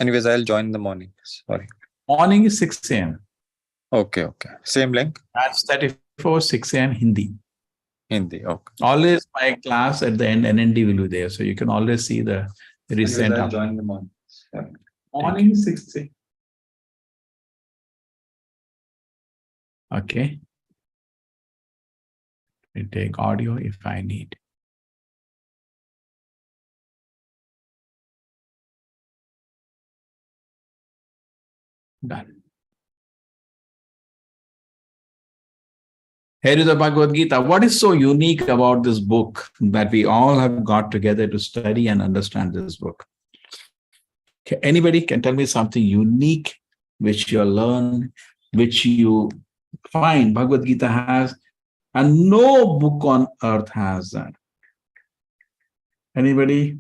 Anyways, I'll join in the morning. Sorry. Morning is 6 a.m. Okay. Same link? That's 34, 6 a.m. Hindi. Hindi, okay. Always my class at the end, NND will be there. So you can always see the recent. I'll join in the morning. Yeah. Morning is 6 a.m. Okay. We take audio if I need. Done. Here is the Bhagavad Gita. What is so unique about this book that we all have got together to study and understand this book? Okay, anybody can tell me something unique which you learn, which you find Bhagavad Gita has, and no book on earth has that. Anybody?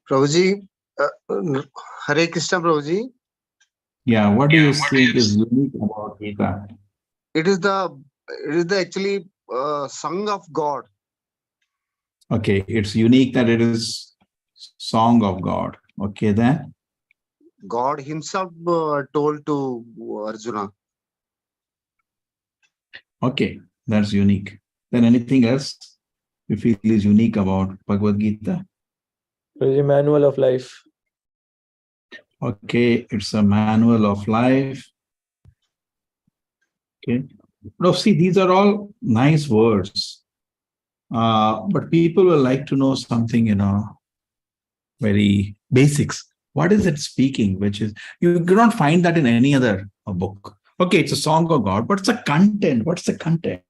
Prabhuji, Hare Krishna Prabhuji. Yeah, what do you think is unique about Gita? It is the actually song of God. Okay, it's unique that it is song of God. Okay, then? God himself told to Arjuna. Okay, that's unique. Then anything else you feel is unique about Bhagavad Gita? It's a manual of life. Okay, it's a manual of life. Okay. Now, see, these are all nice words. But people will like to know something, very basics. What is it speaking? Which is, you cannot find that in any other book. Okay, it's a song of God. What's the content? What's the content?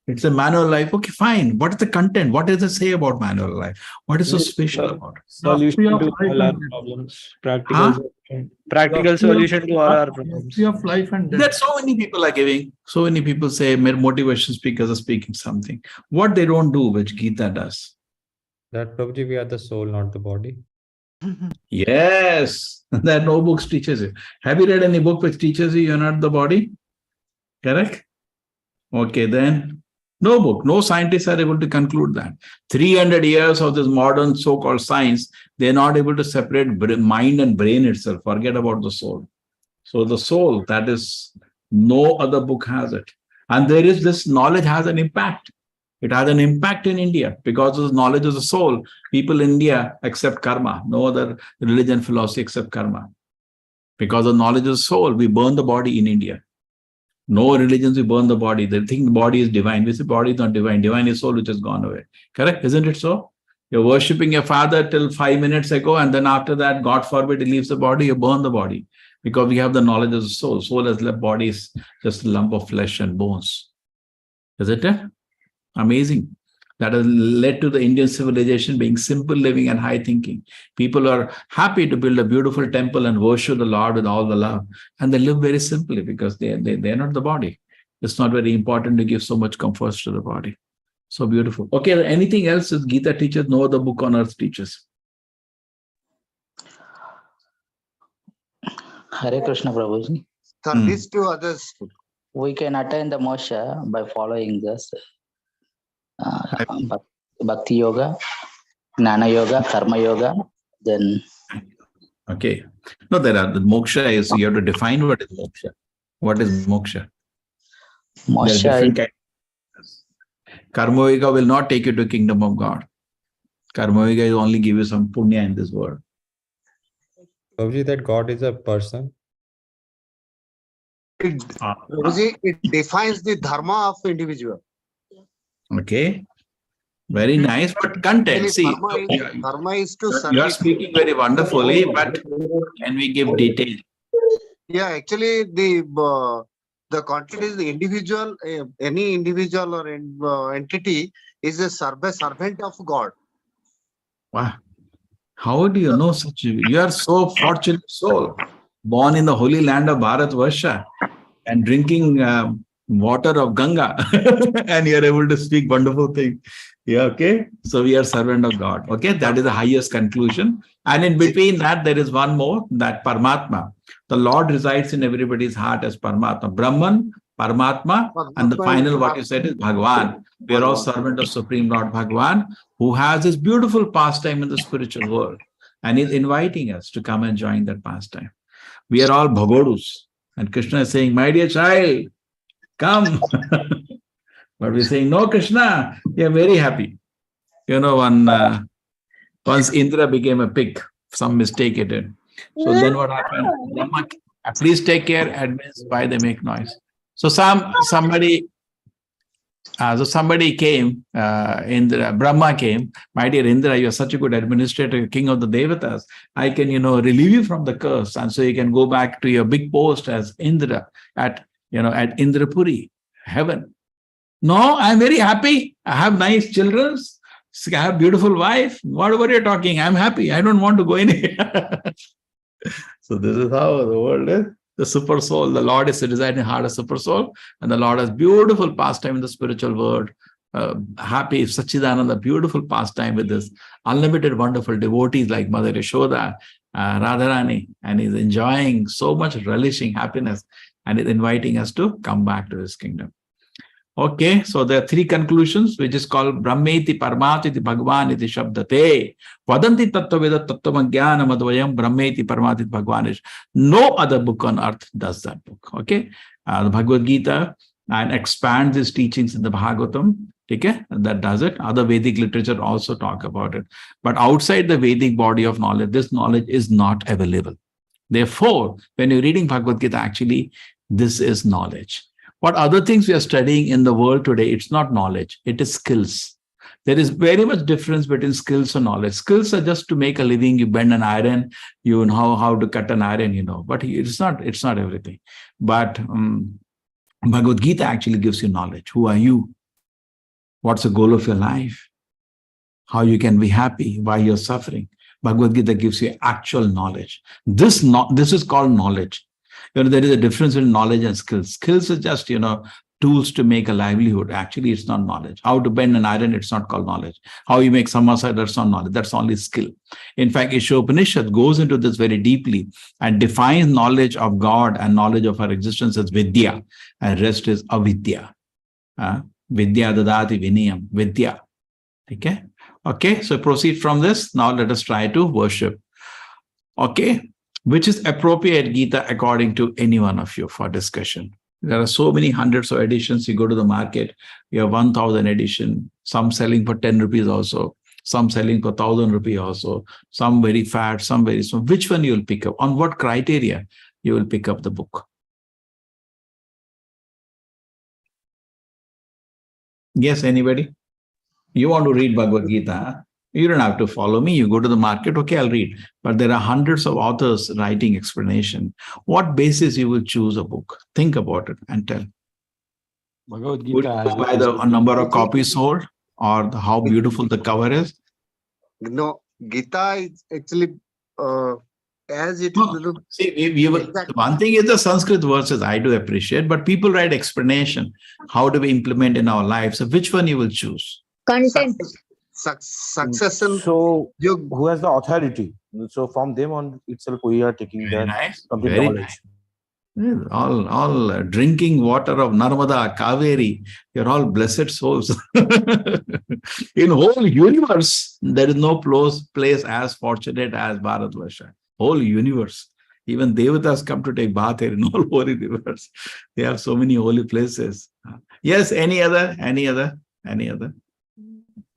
It's a manual life. Okay, fine. What is the content? What does it say about manual life? What is so special about it? Solution to all our problems. Practical solution to all our problems. Of life and death. That so many people are giving. So many people say motivation speakers are speaking something. What they don't do, which Gita does. That Prabhuji, we are the soul, not the body. Yes, there are no books teaches you. Have you read any book which teaches you you're not the body? Correct? Okay, then no book. No scientists are able to conclude that. 300 years of this modern so-called science, they're not able to separate mind and brain itself. Forget about the soul. So the soul, that is, no other book has it. And there is this knowledge has an impact. It has an impact in India because of the knowledge of the soul. People in India accept karma. No other religion philosophy accept karma. Because of knowledge of the soul, we burn the body in India. No religions, we burn the body. They think the body is divine. We say body is not divine. Divine is soul which has gone away. Correct? Isn't it so? You're worshipping your father till 5 minutes ago, and then after that, God forbid, he leaves the body, you burn the body. Because we have the knowledge of the soul. Soul has left, body is just a lump of flesh and bones. Isn't it? Amazing. That has led to the Indian civilization being simple living and high thinking. People are happy to build a beautiful temple and worship the Lord with all the love. And they live very simply because they're not the body. It's not very important to give so much comfort to the body. So beautiful. Okay, anything else is Gita teaches? No other book on earth teaches. Hare Krishna Prabhuji. Service to others. We can attain the moksha by following this Bhakti Yoga, Jnana Yoga, Karma Yoga, then... Okay. No, there are, the moksha is, you have to define what is moksha. What is moksha? Moksha Karma Yoga will not take you to kingdom of God. Karma Yoga will only give you some punya in this world. Prabhuji, that God is a person. It defines the dharma of individual. Okay. Very nice, but content. See, dharma is to you are speaking very wonderfully, but can we give detail? Yeah, actually, the content is the individual. Any individual or entity is a servant of God. Wow. How do you know such? You are so fortunate soul, born in the holy land of Bharatvarsha and drinking water of Ganga, and you are able to speak wonderful things. Yeah, okay. So we are servant of God. Okay, that is the highest conclusion. And in between that, there is one more, that Paramatma. The Lord resides in everybody's heart as Paramatma. Brahman, Paramatma, and the final what you said is Bhagavan. We are all servant of Supreme Lord Bhagavan, who has this beautiful pastime in the spiritual world and is inviting us to come and join that pastime. We are all Bhagodus, and Krishna is saying, my dear child, come. But we're saying, no, Krishna, we are very happy. You know, once Indra became a pig, some mistake it did. So then what happened? Brahma, please take care, admits why they make noise. So somebody came, Indra, Brahma came, my dear Indra, you are such a good administrator, king of the Devatas. I can, relieve you from the curse. And so you can go back to your big post as Indra at Indrapuri, heaven. No, I'm very happy. I have nice children. I have beautiful wife. Whatever you're talking, I'm happy. I don't want to go anywhere. So this is how the world is. The super soul, the Lord is residing in the heart of super soul, and the Lord has beautiful pastime in the spiritual world. Happy Sachidananda, beautiful pastime with this unlimited, wonderful devotees like Mother Yashoda, Radharani, and he's enjoying so much relishing happiness, and is inviting us to come back to his kingdom. Okay, so there are three conclusions, which is called Brahmeti Parmatiti Bhagavan iti Shabdate. Vadanti Tattvaveda Tattvamanjnana Madvayam Brahmeti Parmatiti Bhagavan. No other book on earth does that book. Okay, the Bhagavad Gita and expands its teachings in the Bhagavatam. Okay, that does it. Other Vedic literature also talk about it. But outside the Vedic body of knowledge, this knowledge is not available. Therefore, when you're reading Bhagavad Gita, actually, this is knowledge. What other things we are studying in the world today, it's not knowledge, it is skills. There is very much difference between skills and knowledge. Skills are just to make a living. You bend an iron, you know how to cut an iron, but it's not everything. But Bhagavad Gita actually gives you knowledge. Who are you? What's the goal of your life? How you can be happy? Why you're suffering? Bhagavad Gita gives you actual knowledge. This is called knowledge. There is a difference between knowledge and skills. Skills is just, tools to make a livelihood. Actually, it's not knowledge. How to bend an iron, it's not called knowledge. How you make samosa, that's not knowledge. That's only skill. In fact, Ishopanishad goes into this very deeply and defines knowledge of God and knowledge of our existence as vidya, and rest is avidya. Vidya dadati vinayam, vidya. Okay, so proceed from this. Now let us try to worship. Okay. Which is appropriate Gita according to any one of you for discussion. There are so many hundreds of editions. You go to the market, you have 1,000 edition, some selling for 10 rupees also, some selling for 1,000 rupees also, some very fat, some very small. Which one you will pick up? On what criteria you will pick up the book? Yes, anybody? You want to read Bhagavad Gita, huh? You don't have to follow me. You go to the market, okay, I'll read. But there are hundreds of authors writing explanation. What basis you will choose a book? Think about it and tell. Bhagavad Would Gita you by the number of copies sold or how beautiful the cover is? No, Gita is actually as it No. is. See, one thing is the Sanskrit verses I do appreciate, but people write explanation. How do we implement in our lives? So which one you will choose? Content. Success and so who has the authority? So from them on itself, we are taking Very that nice. complete Very knowledge. nice. All drinking water of Narmada, Kaveri, you're all blessed souls. In whole universe, there is no place as fortunate as Bharatvarsha. Whole universe. Even Devatas come to take bath here in all holy rivers. They have so many holy places. Yes, any other?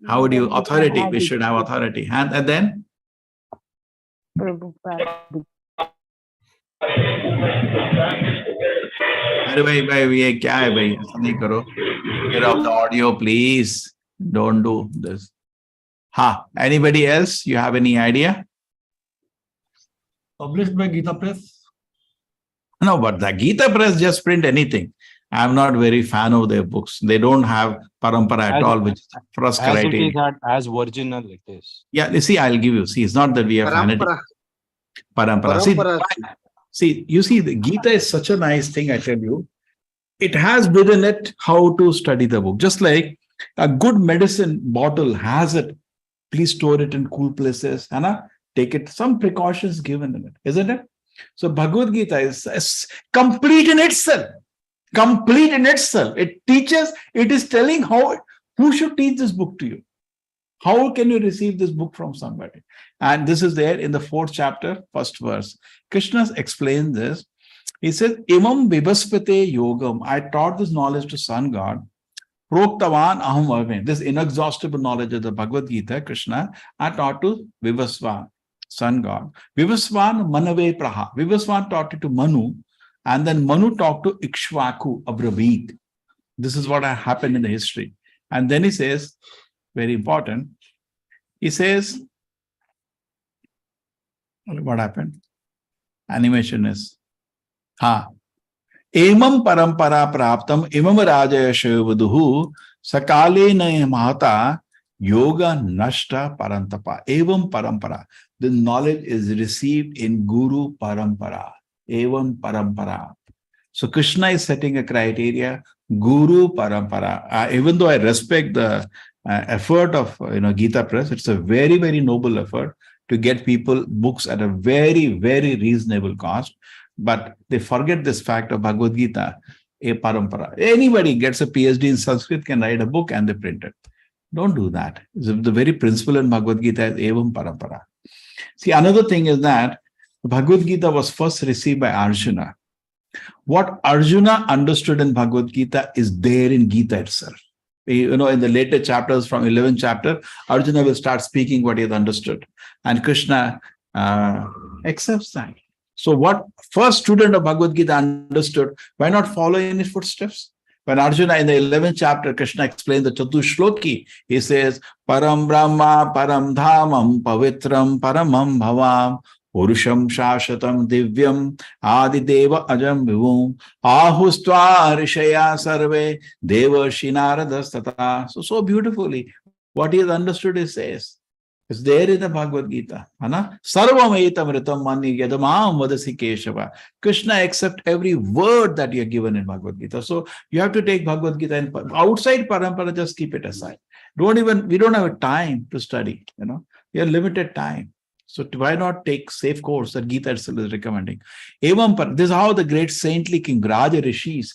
How would you? Authority. We should have authority. And then? Get off the audio, please. Don't do this. Anybody else? You have any idea? Published by Gita Press. No, but the Gita Press just print anything. I'm not very fan of their books. They don't have parampara at all, which is first criteria. As original it is. Yeah, you see, I'll give you. See, it's not that we are fanatic. Parampara. See, you see, the Gita is such a nice thing, I tell you. It has within it how to study the book. Just like a good medicine bottle has it. Please store it in cool places. Anna, take it. Some precautions given in it, isn't it? So Bhagavad Gita is complete in itself. Complete in itself. It teaches, it is telling who should teach this book to you. How can you receive this book from somebody? And this is there in the 4th chapter, 1st verse. Krishna explains this. He says, Imam Vibhaspate Yogam. I taught this knowledge to sun god. Proktavan aham avame. This inexhaustible knowledge of the Bhagavad Gita, Krishna, I taught to Vivasvan, sun god. Vivasvan manave praha. Vivasvan taught it to Manu, and then Manu talked to Ikshvaku, Abravit. This is what happened in the history. And then he says, very important, he says, what happened? Animation is, Emam parampara praptam imam rajaya shayavaduhu sakale na mahata yoga nashta parantapa. Evam parampara. The knowledge is received in Guru parampara. Evam parampara. So Krishna is setting a criteria, Guru parampara. Even though I respect the effort of Gita Press, it's a very, very noble effort to get people books at a very, very reasonable cost. But they forget this fact of Bhagavad Gita, a parampara. Anybody gets a PhD in Sanskrit can write a book and they print it. Don't do that. The very principle in Bhagavad Gita is evam parampara. See, another thing is that Bhagavad Gita was first received by Arjuna. What Arjuna understood in Bhagavad Gita is there in Gita itself. In the later chapters from 11th chapter, Arjuna will start speaking what he has understood. And Krishna accepts that. So what first student of Bhagavad Gita understood, why not follow in his footsteps? When Arjuna in the 11th chapter, Krishna explains the Chatushloki, he says, Param Brahma, Param Dhamam, Pavitram, Paramam Bhavam, Purusham Shashatam Divyam, Adi Deva Ajam Vivum, Ahustva Rishaya Sarve, Deva Shinaradas. So beautifully, what he has understood, he says. It's there in the Bhagavad Gita. Sarvam etam mani yadamam vadasi Keshava. Krishna accepts every word that you are given in Bhagavad Gita. So you have to take Bhagavad Gita and outside parampara, just keep it aside. We don't have time to study. We have limited time. So why not take safe course that Gita itself is recommending? This is how the great saintly king Raja Rishis.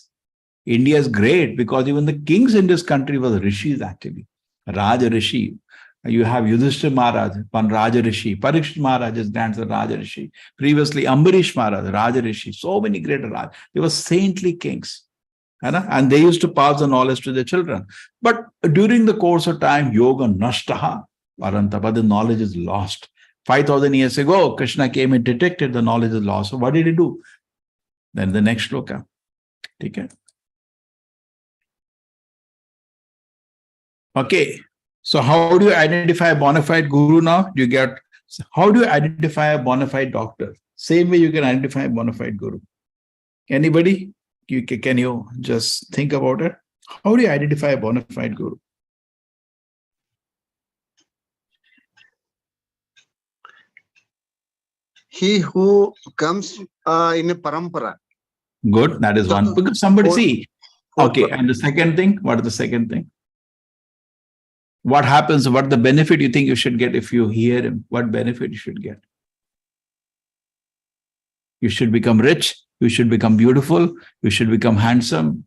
India is great because even the kings in this country were rishis actually. Raja Rishi. You have Yudhishthira Maharaj, one Raja Rishi. Parikshit Maharaj's grandson, Raja Rishi. Previously, Ambarish Maharaj, Raja Rishi. So many great Rajas. They were saintly kings. And they used to pass the knowledge to their children. But during the course of time, yoga nashtaha parantapa, the knowledge is lost. 5,000 years ago, Krishna came and detected the knowledge is lost. So what did he do? Then the next shloka. Okay. So how do you identify a bona fide guru now? How do you identify a bona fide doctor? Same way you can identify a bona fide guru. Anybody? Can you just think about it? How do you identify a bona fide guru? He who comes in a parampara. Good. That is one. Because somebody see. Okay. And the second thing? What is the second thing? What happens? What the benefit you think you should get if you hear him? What benefit you should get? You should become rich. You should become beautiful. You should become handsome.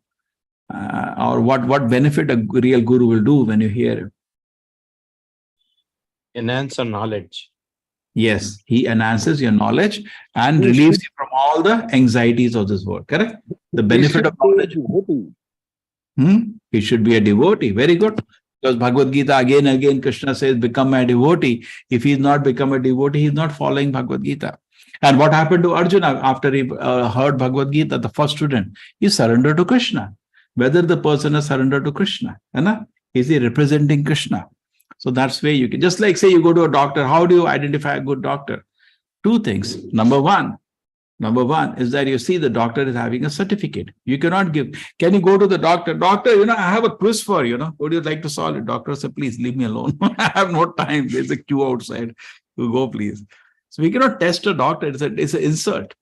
Or what benefit a real guru will do when you hear him? Enhance our knowledge. Yes, he enhances your knowledge and relieves you from all the anxieties of this world. Correct? The benefit of knowledge. He should be a devotee. Very good. Because Bhagavad Gita again and again Krishna says, become a devotee. If he is not become a devotee, he is not following Bhagavad Gita. And what happened to Arjuna after he heard Bhagavad Gita, the first student? He surrendered to Krishna. Whether the person has surrendered to Krishna. Is he representing Krishna? So that's where you can, just like say you go to a doctor, how do you identify a good doctor? Two things. Number one is that you see the doctor is having a certificate. You cannot give. Can you go to the doctor? Doctor, I have a quiz for you. Would you like to solve it? Doctor said, please leave me alone. I have no time. There's a queue outside. You go, please. So we cannot test a doctor. It's an insult.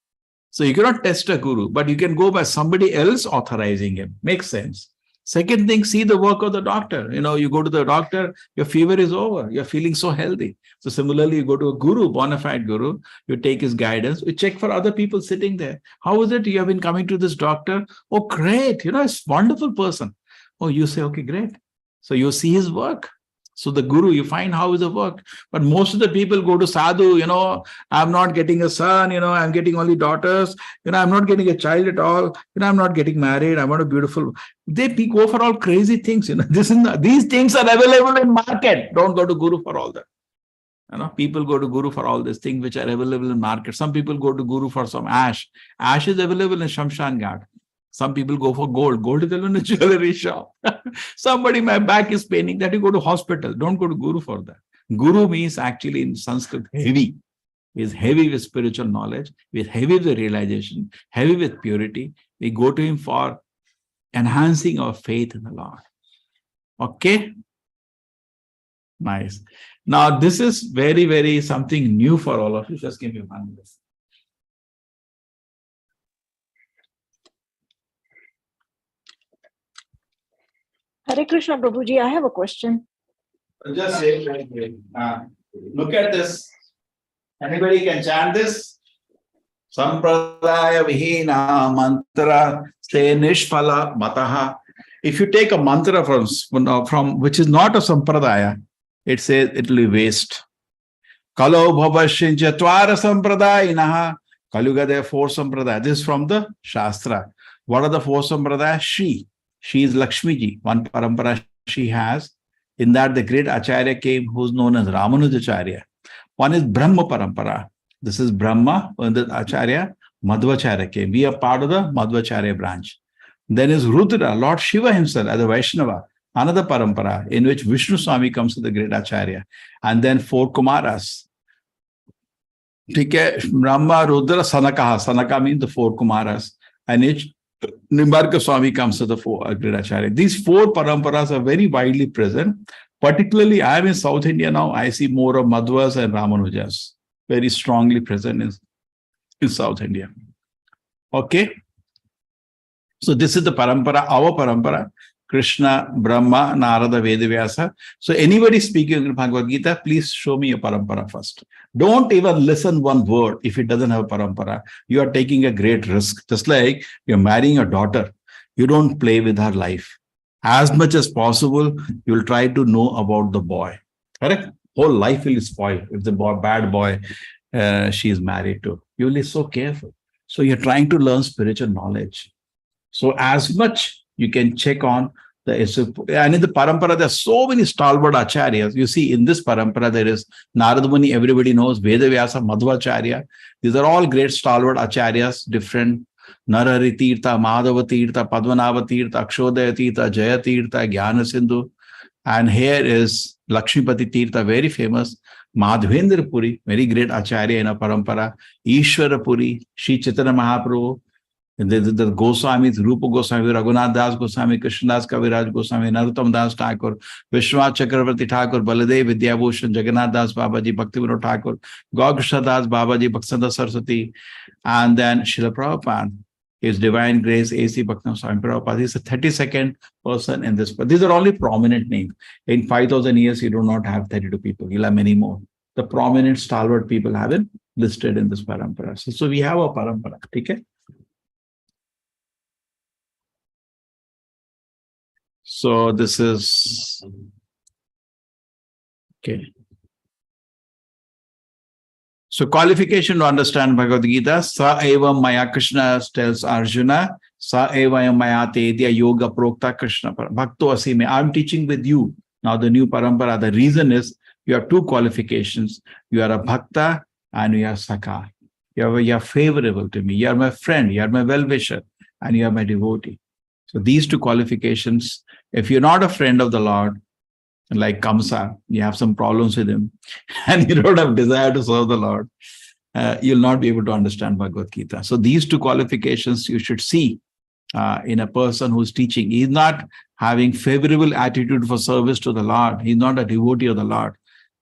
So you cannot test a guru, but you can go by somebody else authorizing him. Makes sense. Second thing, see the work of the doctor. You go to the doctor, your fever is over. You're feeling so healthy. So similarly, you go to a guru, bona fide guru, you take his guidance, you check for other people sitting there. How is it you have been coming to this doctor? Oh, great. It's a wonderful person. Oh, you say, okay, great. So you see his work. So the guru, you find how is the work. But most of the people go to sadhu, I'm not getting a son, I'm getting only daughters, I'm not getting a child at all, I'm not getting married, I want a beautiful. They go for all crazy things, these things are available in market. Don't go to guru for all that. People go to guru for all these things which are available in market. Some people go to guru for some ash. Ash is available in Shamshan Ghat. Some people go for gold. Gold is available in a jewelry shop. Somebody, my back is paining, that you go to hospital. Don't go to guru for that. Guru means actually in Sanskrit heavy. Is heavy with spiritual knowledge, with heavy with realization, heavy with purity. We go to him for enhancing our faith in the Lord. Okay? Nice. Now, this is very, very something new for all of you. Just give me 1 minute. Hare Krishna, Prabhuji, I have a question. Just say, look at this. Anybody can chant this? Sampradaya vihina mantra se nishphala mataha. If you take a mantra from which is not a sampradaya, it says it will be waste. Kalo bhavashinja twara sampradayinaha. Kaluga, there are 4 sampradaya. This is from the Shastra. What are the 4 sampradaya? She is Lakshmi ji. One parampara she has. In that, the great Acharya came, who is known as Ramanujacharya. One is Brahma parampara. This is Brahma, and the Acharya, Madhvacharya came. We are part of the Madhvacharya branch. Then is Rudra, Lord Shiva himself, as a Vaishnava. Another parampara, in which Vishnu Swami comes to the great Acharya. And then 4 Kumaras. Brahma, Rudra, Sanaka. Sanaka means the 4 Kumaras. And each Nimbarka Swami comes to the 4 great Acharya. These 4 paramparas are very widely present. Particularly, I am in South India now. I see more of Madhvas and Ramanujas very strongly present in South India. Okay. So this is the parampara, our parampara. Krishna, Brahma, Narada, Vedavyasa. So anybody speaking in Bhagavad Gita, please show me a parampara first. Don't even listen one word if it doesn't have a parampara. You are taking a great risk. Just like you're marrying a daughter, you don't play with her life. As much as possible, you'll try to know about the boy. Correct? Whole life will spoil if the bad boy she is married to. You will be so careful. So you're trying to learn spiritual knowledge. So as much you can check on and in the parampara, there are so many stalwart acharyas. You see, in this parampara, there is Narada Muni, everybody knows, Vedavyasa, Madhvacharya. These are all great stalwart acharyas, different. Narari Tirtha, Madhava Tirtha, Padmanabha Tirtha, Akshodaya Tirtha, Jaya Tirtha, Jnana Sindhu. And here is Lakshmipati Tirtha, very famous. Madhvendra Puri, very great acharya in a parampara. Ishwara Puri, Sri Chaitanya Mahaprabhu. The Goswamis, Rupa Goswami, Raghunath Das Goswami, Krishnadas Kaviraj Goswami, Narottam Das Thakur, Vishwanath Chakravarti Thakur, Baladev Vidyabhushan, Jagannath Das Babaji, Bhaktivinoda Thakur, Gaurkrishna Das Babaji, Bhaktisiddhanta Saraswati, and then Srila Prabhupada, His Divine Grace, A.C. Bhaktivinoda Swami Prabhupada. He is the 32nd person in this. But these are only prominent names. In 5,000 years, you do not have 32 people. You'll have many more. The prominent stalwart people have been listed in this parampara. So we have a parampara. Okay? So this is, okay. So qualification to understand Bhagavad Gita, Sa eva maya Krishna tells Arjuna, Sa eva maya tedya yoga prokta Krishna bhakto asime. I'm teaching with you. Now the new parampara, the reason is you have 2 qualifications. You are a bhakta and you are sakha. You are favorable to me. You are my friend. You are my well-wisher and you are my devotee. So these 2 qualifications, if you're not a friend of the Lord, like Kamsa, you have some problems with him, and you don't have desire to serve the Lord, you'll not be able to understand Bhagavad Gita. So these 2 qualifications you should see in a person who's teaching. He's not having favorable attitude for service to the Lord. He's not a devotee of the Lord.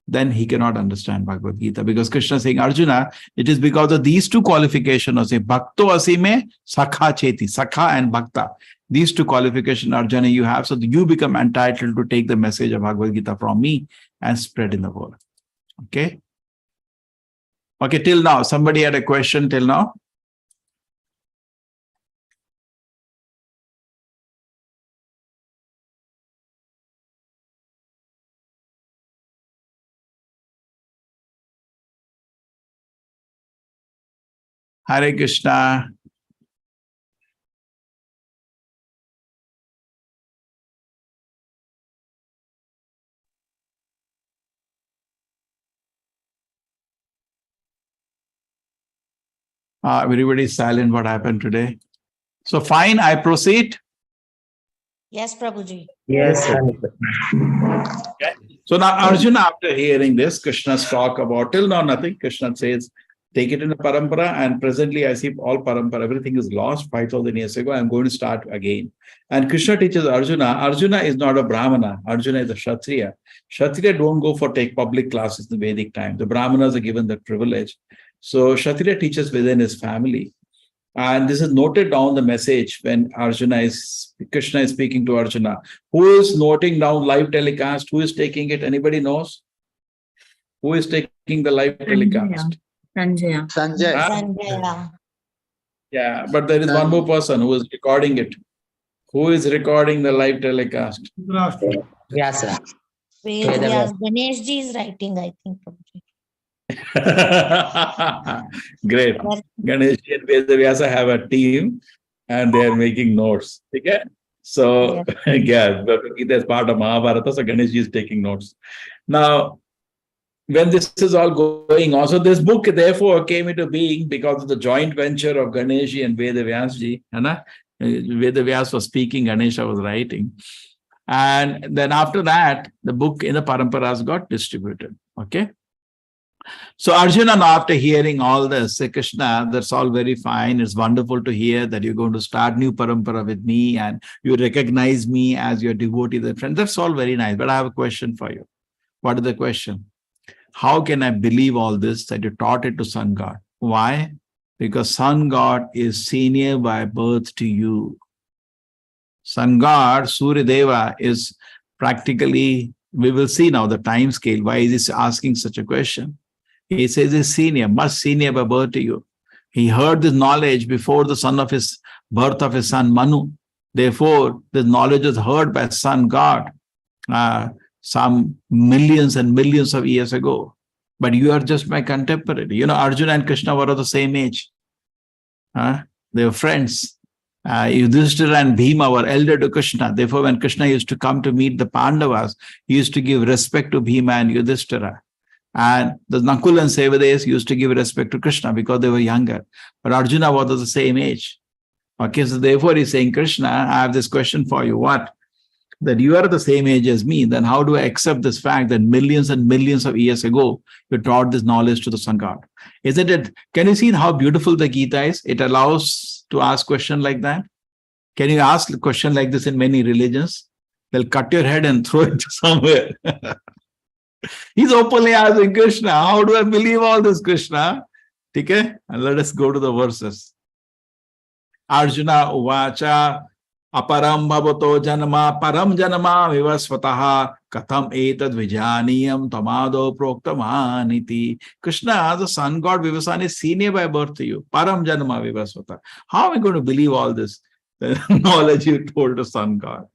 Then he cannot understand Bhagavad Gita. Because Krishna is saying, Arjuna, it is because of these 2 qualifications of saying, Bhakto asime, Sakha cheti, Sakha and Bhakta. These two qualifications, Arjuna, you have, so that you become entitled to take the message of Bhagavad Gita from me and spread in the world. Okay? Okay, till now, somebody had a question till now? Hare Krishna. Everybody's silent. What happened today? So fine, I proceed. Yes, Prabhuji. Yes, sir. Okay. So now Arjuna, after hearing this, Krishna's talk about till now nothing. Krishna says, take it in the parampara, and presently I see all parampara, everything is lost 5,000 years ago. I'm going to start again. And Krishna teaches Arjuna. Arjuna is not a Brahmana. Arjuna is a Kshatriya. Kshatriya don't go for take public classes in the Vedic time. The Brahmanas are given that privilege. So Kshatriya teaches within his family. And this is noted down the message when Krishna is speaking to Arjuna. Who is noting down live telecast? Who is taking it? Anybody knows? Who is taking the live telecast? Sanjaya. Sanjay. Yeah, but there is one more person who is recording it. Who is recording the live telecast? Yes, sir. Vedas. Ganesh ji is writing, I think, Prabhuji. Great. Ganesh and Vedavyasa have a team and they are making notes. Okay? So, yeah, Gita is part of Mahabharata, so Ganesh is taking notes. Now, when this is all going on, so this book therefore came into being because of the joint venture of Ganesh and Vedavyas ji. Vedavyas was speaking, Ganesha was writing. And then after that, the book in the paramparas got distributed. Okay? So Arjuna, after hearing all this, say, Krishna, that's all very fine. It's wonderful to hear that you're going to start new parampara with me and you recognize me as your devotee, the friend. That's all very nice. But I have a question for you. What is the question? How can I believe all this that you taught it to Sun God? Why? Because Sun God is senior by birth to you. Sun God, Surya Deva, is practically, we will see now the time scale. Why is he asking such a question? He says he's senior, much senior by birth to you. He heard this knowledge before the birth of his son Manu. Therefore, this knowledge was heard by Sun God some millions and millions of years ago. But you are just my contemporary. You know, Arjuna and Krishna were of the same age. They were friends. Yudhishthira and Bhima were elder to Krishna. Therefore, when Krishna used to come to meet the Pandavas, he used to give respect to Bhima and Yudhishthira. And the Nakul and Sevades used to give respect to Krishna because they were younger. But Arjuna was of the same age. Okay, so therefore he's saying, Krishna, I have this question for you. What? That you are the same age as me. Then how do I accept this fact that millions and millions of years ago, you taught this knowledge to the Sun God? Isn't it? Can you see how beautiful the Gita is? It allows to ask question like that. Can you ask a question like this in many religions? They'll cut your head and throw it somewhere. He's openly asking Krishna, how do I believe all this, Krishna? Okay? And let us go to the verses. Arjuna uvacha aparam bhavato janma param janma vivasvataha katham etad vijaniyam tamado proktamaniti. Krishna, the Sun God Vivasan, is senior by birth to you. Param janma vivasvataha. How are we going to believe all this? The knowledge you told the Sun God.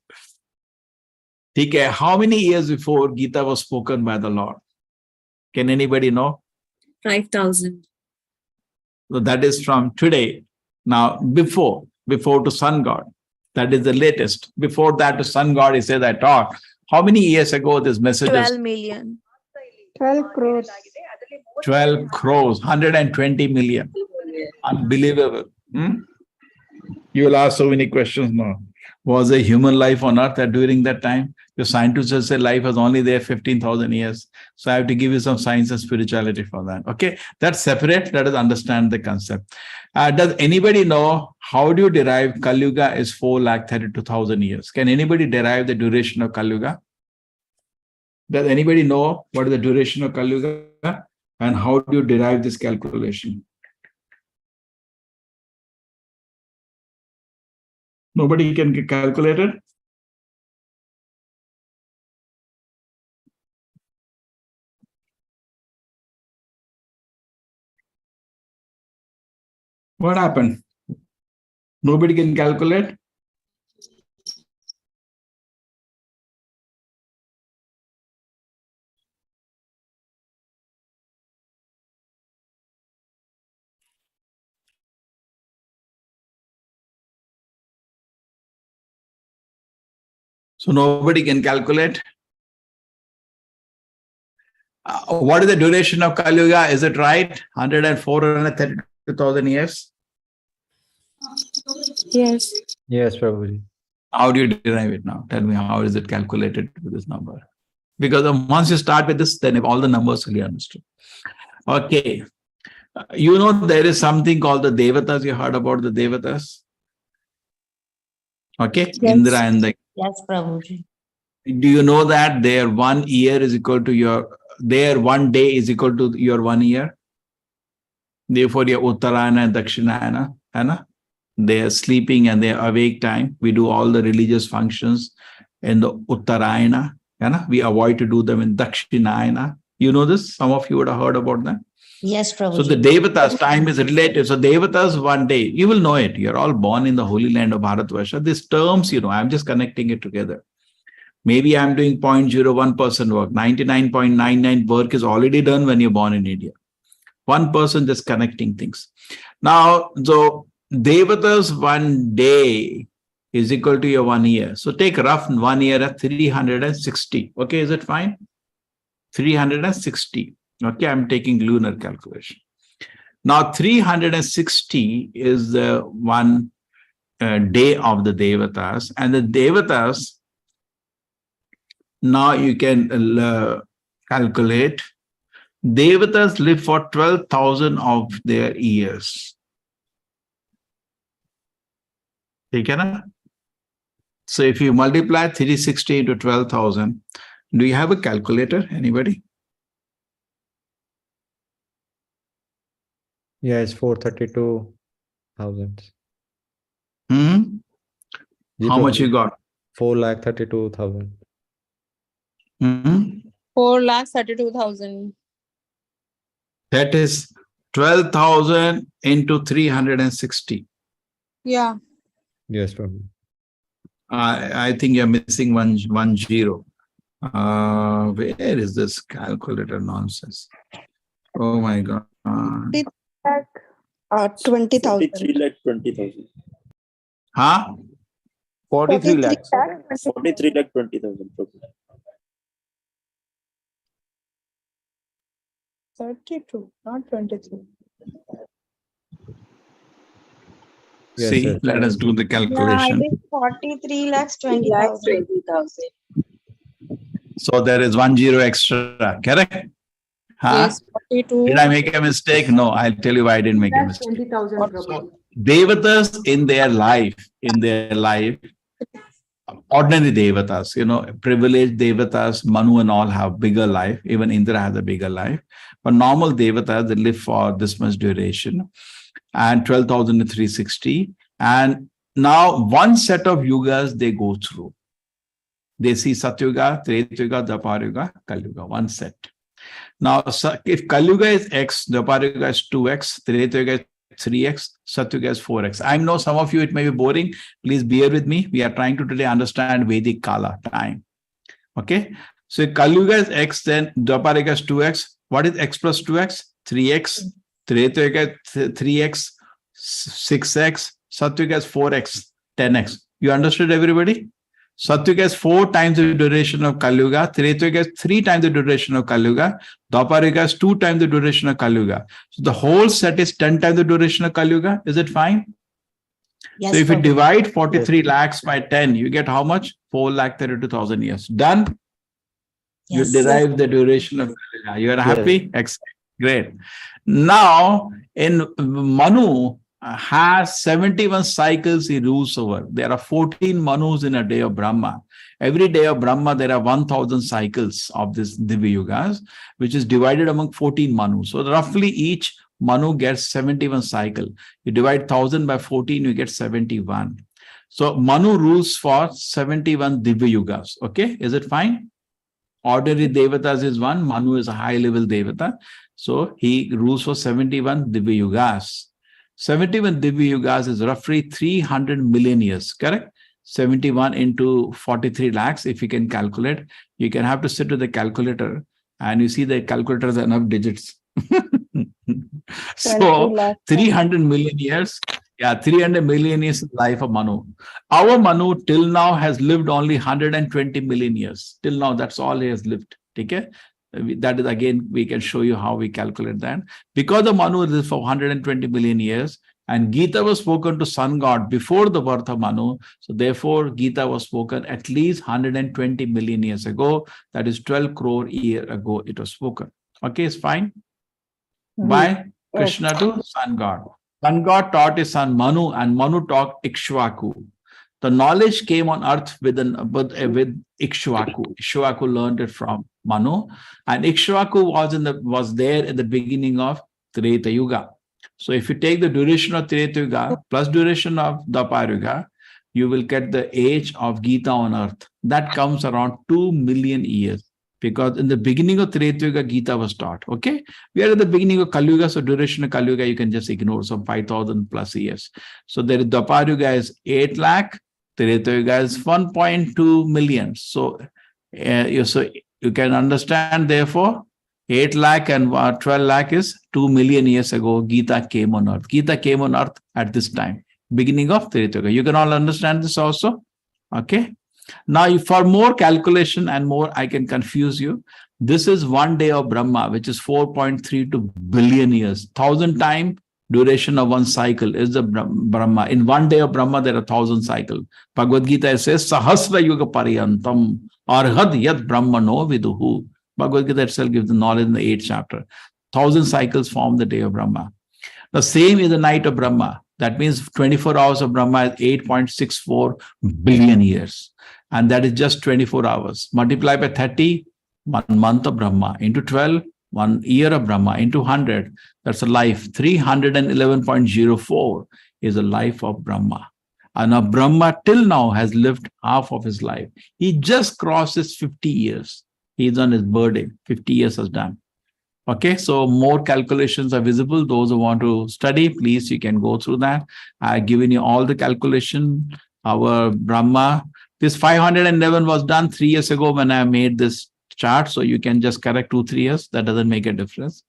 Okay, how many years before Gita was spoken by the Lord? Can anybody know? 5,000. So that is from today. Now, before to Sun God, that is the latest. Before that to Sun God, he said, I taught. How many years ago this message? 12 million. 12 crores. 12 crores, 120 million. Unbelievable. You will ask so many questions now. Was a human life on earth during that time? The scientists just say life was only there 15,000 years. So I have to give you some science and spirituality for that. Okay, that's separate. Let us understand the concept. Does anybody know how do you derive Kali Yuga is 4,32,000 years? Can anybody derive the duration of Kali Yuga? Does anybody know what is the duration of Kali Yuga and how do you derive this calculation? Nobody can calculate it? What happened? Nobody can calculate? So nobody can calculate. What is the duration of Kali Yuga? Is it right? 132,000 years? Yes. Yes, Prabhuji. How do you derive it now? Tell me, how is it calculated with this number? Because once you start with this, then all the numbers will be understood. Okay. You know, there is something called the Devatas. You heard about the Devatas? Okay. Yes. Indra and the. Yes, Prabhuji. Do you know that their 1 year is equal to their 1 day is equal to your 1 year? Therefore, your Uttarayana and Dakshinayana, Anna, they are sleeping and they are awake time. We do all the religious functions in the Uttarayana. Anna. We avoid to do them in Dakshinayana. You know this? Some of you would have heard about that. Yes, Prabhuji. So the Devatas, time is relative. So Devatas 1 day, you will know it. You're all born in the holy land of Bharatvarsha. These terms, I'm just connecting it together. Maybe I'm doing 0.01% work. 99.99 work is already done when you're born in India. 1% just connecting things. Now, so Devatas 1 day is equal to your 1 year. So take rough 1 year at 360. Okay, is it fine? 360. Okay, I'm taking lunar calculation. Now, 360 is the 1 day of the Devatas. And the Devatas, now you can calculate. Devatas live for 12,000 of their years. Okay, na? So if you multiply 360 into 12,000, do you have a calculator? Anybody? Yeah, it's 432,000. How much you got? 432,000. 4,32,000. That is 12,000 into 360. Yeah. Yes, Prabhuji. I think you're missing one zero. Where is this calculator nonsense? Oh my God. 20,000. 20,000. Huh? 43 lakhs. 20,000. 32, not 23. Yes, See, yes. let us do the calculation. 43 lakhs 20,000. So there is 1 0 extra, correct? Huh? Yes, 42. Did I make a mistake? No, I'll tell you why I didn't make a mistake. 20,000. So, Devatas in their life, ordinary Devatas, privileged Devatas, Manu and all have bigger life. Even Indra has a bigger life. But normal Devatas, they live for this much duration and 12,000 to 360. And now one set of yugas they go through. They see Satyuga, Tretayuga, Dwapara, Kali Yuga, one set. Now, if Kali Yuga is X, Dwapara Yuga is 2X, Tretayuga is 3X, Satyuga is 4X. I know some of you, it may be boring. Please bear with me. We are trying to today understand Vedic Kala, time. Okay. So if Kali Yuga is X, then Dwapara Yuga is 2X. What is X plus 2X? 3X. Tretayuga is 3X, 6X. Satyuga is 4X, 10X. You understood, everybody? Satyuga is 4 times the duration of Kali Yuga. Tretayuga is 3 times the duration of Kali Yuga. Dwapara Yuga is 2 times the duration of Kali Yuga. So the whole set is 10 times the duration of Kali Yuga. Is it fine? Yes, So if you Prabhuji. divide 43 lakhs by 10, you get how much? 4,32,000 years. Done? Yes. You derive the duration of Kali Yuga. You are happy? Excellent. Great. Now, in Manu has 71 cycles he rules over. There are 14 Manus in a day of Brahma. Every day of Brahma, there are 1,000 cycles of this Divya Yugas, which is divided among 14 Manus. So roughly each Manu gets 71 cycle. You divide 1,000 by 14, you get 71. So Manu rules for 71 Divya Yugas. Okay, is it fine? Ordinary Devatas is one, Manu is a high level Devata. So he rules for 71 Divya Yugas. 71 Divya Yugas is roughly 300 million years, correct? 71 into 43 lakhs, if you can calculate. You can have to sit with the calculator and you see the calculator has enough digits. So 300 million years. Yeah, 300 million is the life of Manu. Our Manu till now has lived only 120 million years. Till now, that's all he has lived. Okay? That is again, we can show you how we calculate that. Because the Manu is for 120 million years, and Gita was spoken to sun god before the birth of Manu. So therefore, Gita was spoken at least 120 million years ago. That is 12 crore year ago it was spoken. Okay, it's fine. By Krishna to sun god. Sun god taught his son Manu, and Manu taught Ikshvaku. The knowledge came on earth with Ikshvaku. Ikshvaku learned it from Manu, and Ikshvaku was there in the beginning of Treta Yuga. So if you take the duration of Treta Yuga plus duration of Dwapara Yuga, you will get the age of Gita on earth. That comes around 2 million years. Because in the beginning of Treta Yuga, Gita was taught. Okay, we are at the beginning of Kali Yuga, so duration of Kali Yuga you can just ignore, some 5,000 plus years. So there is Dwapara Yuga is 8 lakh, Treta Yuga is 1.2 million. So you can understand, therefore, 8 lakh and 12 lakh is 2 million years ago. Gita came on earth. Gita came on earth at this time, beginning of Treta Yuga. You can all understand this also. Okay. Now, for more calculation and more, I can confuse you. This is 1 day of Brahma, which is 4.32 billion years. 1,000 time duration of one cycle is the Brahma. In 1 day of Brahma, there are 1,000 cycles. Bhagavad Gita says, Sahasra Yuga Pariyantam Arhad Yat Brahmano Viduhu. Bhagavad Gita itself gives the knowledge in the 8th chapter. 1,000 cycles form the day of Brahma. The same is the night of Brahma. That means 24 hours of Brahma is 8.64 billion years. And that is just 24 hours. Multiply by 30, 1 month of Brahma. Into 12, 1 year of Brahma. Into 100, that's a life. 311.04 is a life of Brahma. And now Brahma till now has lived half of his life. He just crosses 50 years. He's on his birthday. 50 years has done. Okay, so more calculations are visible. Those who want to study, please, you can go through that. I've given you all the calculation. Our Brahma, this 511 was done 3 years ago when I made this chart. So you can just correct 2-3 years. That doesn't make a difference.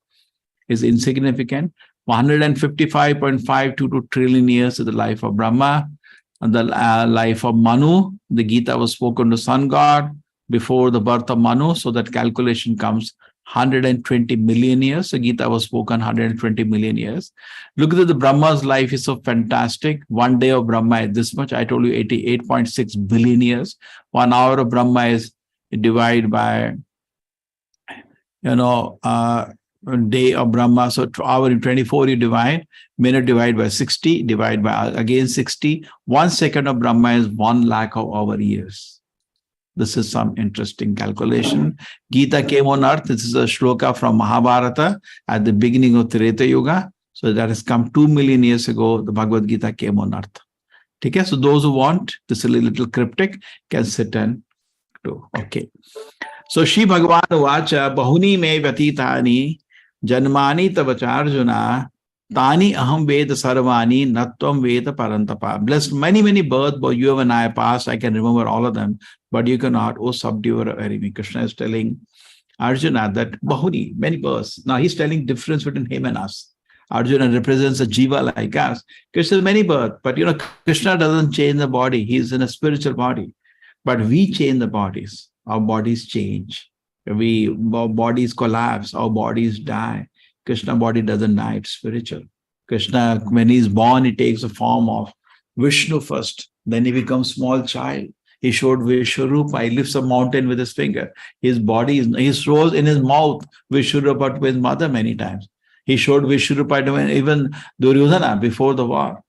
It's insignificant. 155.522 trillion years is the life of Brahma. And the life of Manu, the Gita was spoken to sun god before the birth of Manu. So that calculation comes 120 million years. So Gita was spoken 120 million years. Look at the Brahma's life is so fantastic. 1 day of Brahma is this much. I told you 88.6 billion years. 1 hour of Brahma is divided by, day of Brahma. So hour in 24 you divide, minute divided by 60, divide by again 60. 1 second of Brahma is 1 lakh of our years. This is some interesting calculation. Gita came on earth. This is a shloka from Mahabharata at the beginning of Treta Yuga. So that has come 2 million years ago. The Bhagavad Gita came on earth. Okay, so those who want, this is a little cryptic, can sit and do. Okay. So Shri Bhagavan Vacha Bahuni me Vatitani Janmani Tavacharjuna Tani Aham Veda Sarvani Natvam Veda Parantapa. Blessed many births, but you and I passed. I can remember all of them, but you cannot. Oh, subdue me. Krishna is telling Arjuna that Bahuni, many births. Now he's telling difference between him and us. Arjuna represents a jiva like us. Krishna is many births, but Krishna doesn't change the body. He's in a spiritual body. But we change the bodies. Our bodies change. Our bodies collapse. Our bodies die. Krishna body doesn't die, it's spiritual. Krishna, when he's born, he takes the form of Vishnu first. Then he becomes small child. He showed Vishwarupa. He lifts a mountain with his finger. His body he throws in his mouth Vishwarupa to his mother many times. He showed Vishwarupa to even Duryodhana before the war.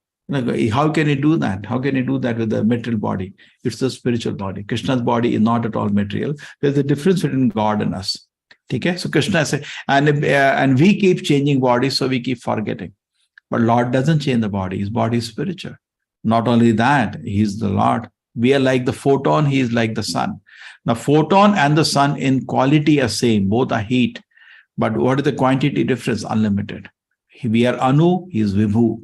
How can he do that? How can he do that with the material body? It's the spiritual body. Krishna's body is not at all material. There's a difference between God and us. Okay, so Krishna says, and we keep changing bodies, so we keep forgetting. But Lord doesn't change the body. His body is spiritual. Not only that, he is the Lord. We are like the photon, he is like the sun. Now, photon and the sun in quality are same, both are heat. But what is the quantity difference? Unlimited. We are Anu, he is Vibhu.